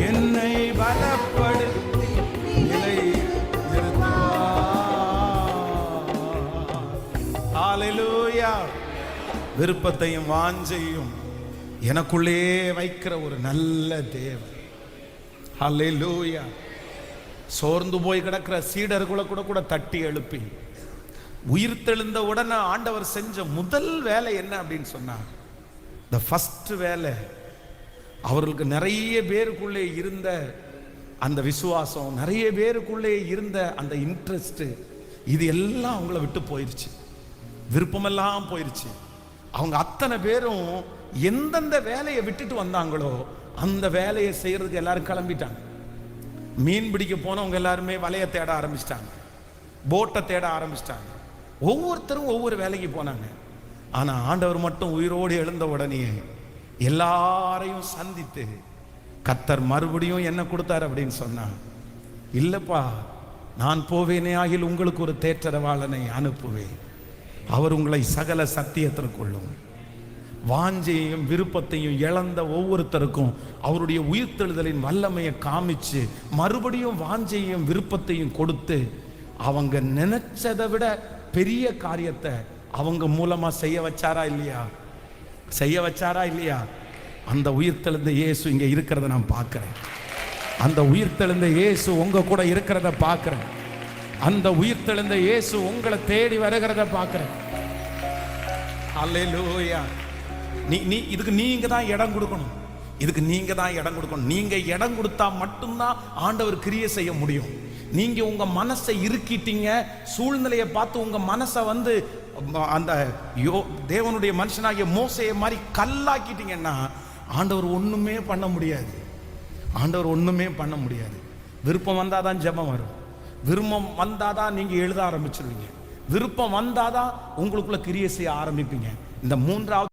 என்னை பலப்படுத்தி நிலை நிறுத்துவா. ஹல்லேலூயா. விருப்பத்தையும் வாஞ்சையும் எனக்குள்ளே வைக்கிற ஒரு நல்ல தேவன். ஹல்லேலூயா. சோர்ந்து போய் கிடக்கிற சீடர்களை கூட தட்டி எழுப்பி உயிர்த்தெழுந்த உடனே ஆண்டவர் செஞ்ச முதல் வேலை என்ன அப்படின்னு சொன்னார்? த ஃபர்ஸ்ட் வேலை, அவர்களுக்கு நிறைய பேருக்குள்ளே இருந்த அந்த விசுவாசம், நிறைய பேருக்குள்ளே இருந்த அந்த இன்ட்ரெஸ்ட், இது எல்லாம் அவங்கள விட்டு போயிருச்சு. விருப்பமெல்லாம் போயிருச்சு. அவங்க அத்தனை பேரும் எந்தெந்த வேலையை விட்டுட்டு வந்தாங்களோ அந்த வேலையை செய்யறதுக்கு எல்லாரும் கிளம்பிட்டாங்க. மீன் பிடிக்க போனவங்க எல்லாருமே வலையை தேட ஆரம்பிச்சிட்டாங்க, போட்டை தேட ஆரம்பிச்சிட்டாங்க. ஒவ்வொருத்தரும் ஒவ்வொரு வேலைக்கு போனாங்க. ஆனா ஆண்டவர் மட்டும் உயிரோடு எழுந்த உடனே எல்லாரையும் சந்தித்து கர்த்தர் மறுபடியும் என்ன கொடுத்தார் அப்படின்னு சொன்னா, இல்லப்பா நான் போவேனே ஆகில் உங்களுக்கு ஒரு தேற்றரவாளனை அனுப்புவேன், அவர் உங்களை சகல சத்தியத்திற்குள்ளும். வாஞ்சையும் விருப்பத்தையும் இழந்த ஒவ்வொருத்தருக்கும் அவருடைய உயிர்த்தெழுதலின் வல்லமையை காமிச்சு மறுபடியும் வாஞ்சையும் விருப்பத்தையும் கொடுத்து அவங்க நினைச்சதை விட பெரிய காரியத்தை அவங்க மூலமா செய்ய வச்சாரா இல்லையா? செய்ய வச்சாரா இல்லையா? அந்த உயிர்த்தெழுந்த இயேசு இங்கே இருக்கிறத நான் பார்க்கிறேன். அந்த உயிர்த்தெழுந்த இயேசு உங்க கூட இருக்கிறத பார்க்கிறேன். அந்த உயிர்த்தெழுந்த இயேசு உங்களை தேடி வருகிறத பார்க்கிறேன். அல்லேலூயா. நீ இதுக்கு நீங்க தான் இடம் கொடுக்கணும். இதுக்கு நீங்க தான் இடம் கொடுக்கணும். நீங்க இடம் கொடுத்தா மட்டும்தான் ஆண்டவர் கிரியை செய்ய முடியும். நீங்க உங்க மனசை இறுக்கிட்டீங்க, சூழ்நிலையை பார்த்து உங்க மனசை வந்து அந்த தேவனுடைய மனுஷனாகிய மோசையை மாதிரி கல்லாக்கிட்டீங்கன்னா ஆண்டவர் ஒண்ணுமே பண்ண முடியாது. ஆண்டவர் ஒண்ணுமே பண்ண முடியாது. விருப்பம் வந்தாதான் ஜெபம் வரும். விருப்பம் வந்தாதான் நீங்க எழுத ஆரம்பிச்சிருவீங்க. விருப்பம் வந்தாதான் உங்களுக்குள்ள கிரியை செய்ய ஆரம்பிப்பீங்க. இந்த மூன்றாவது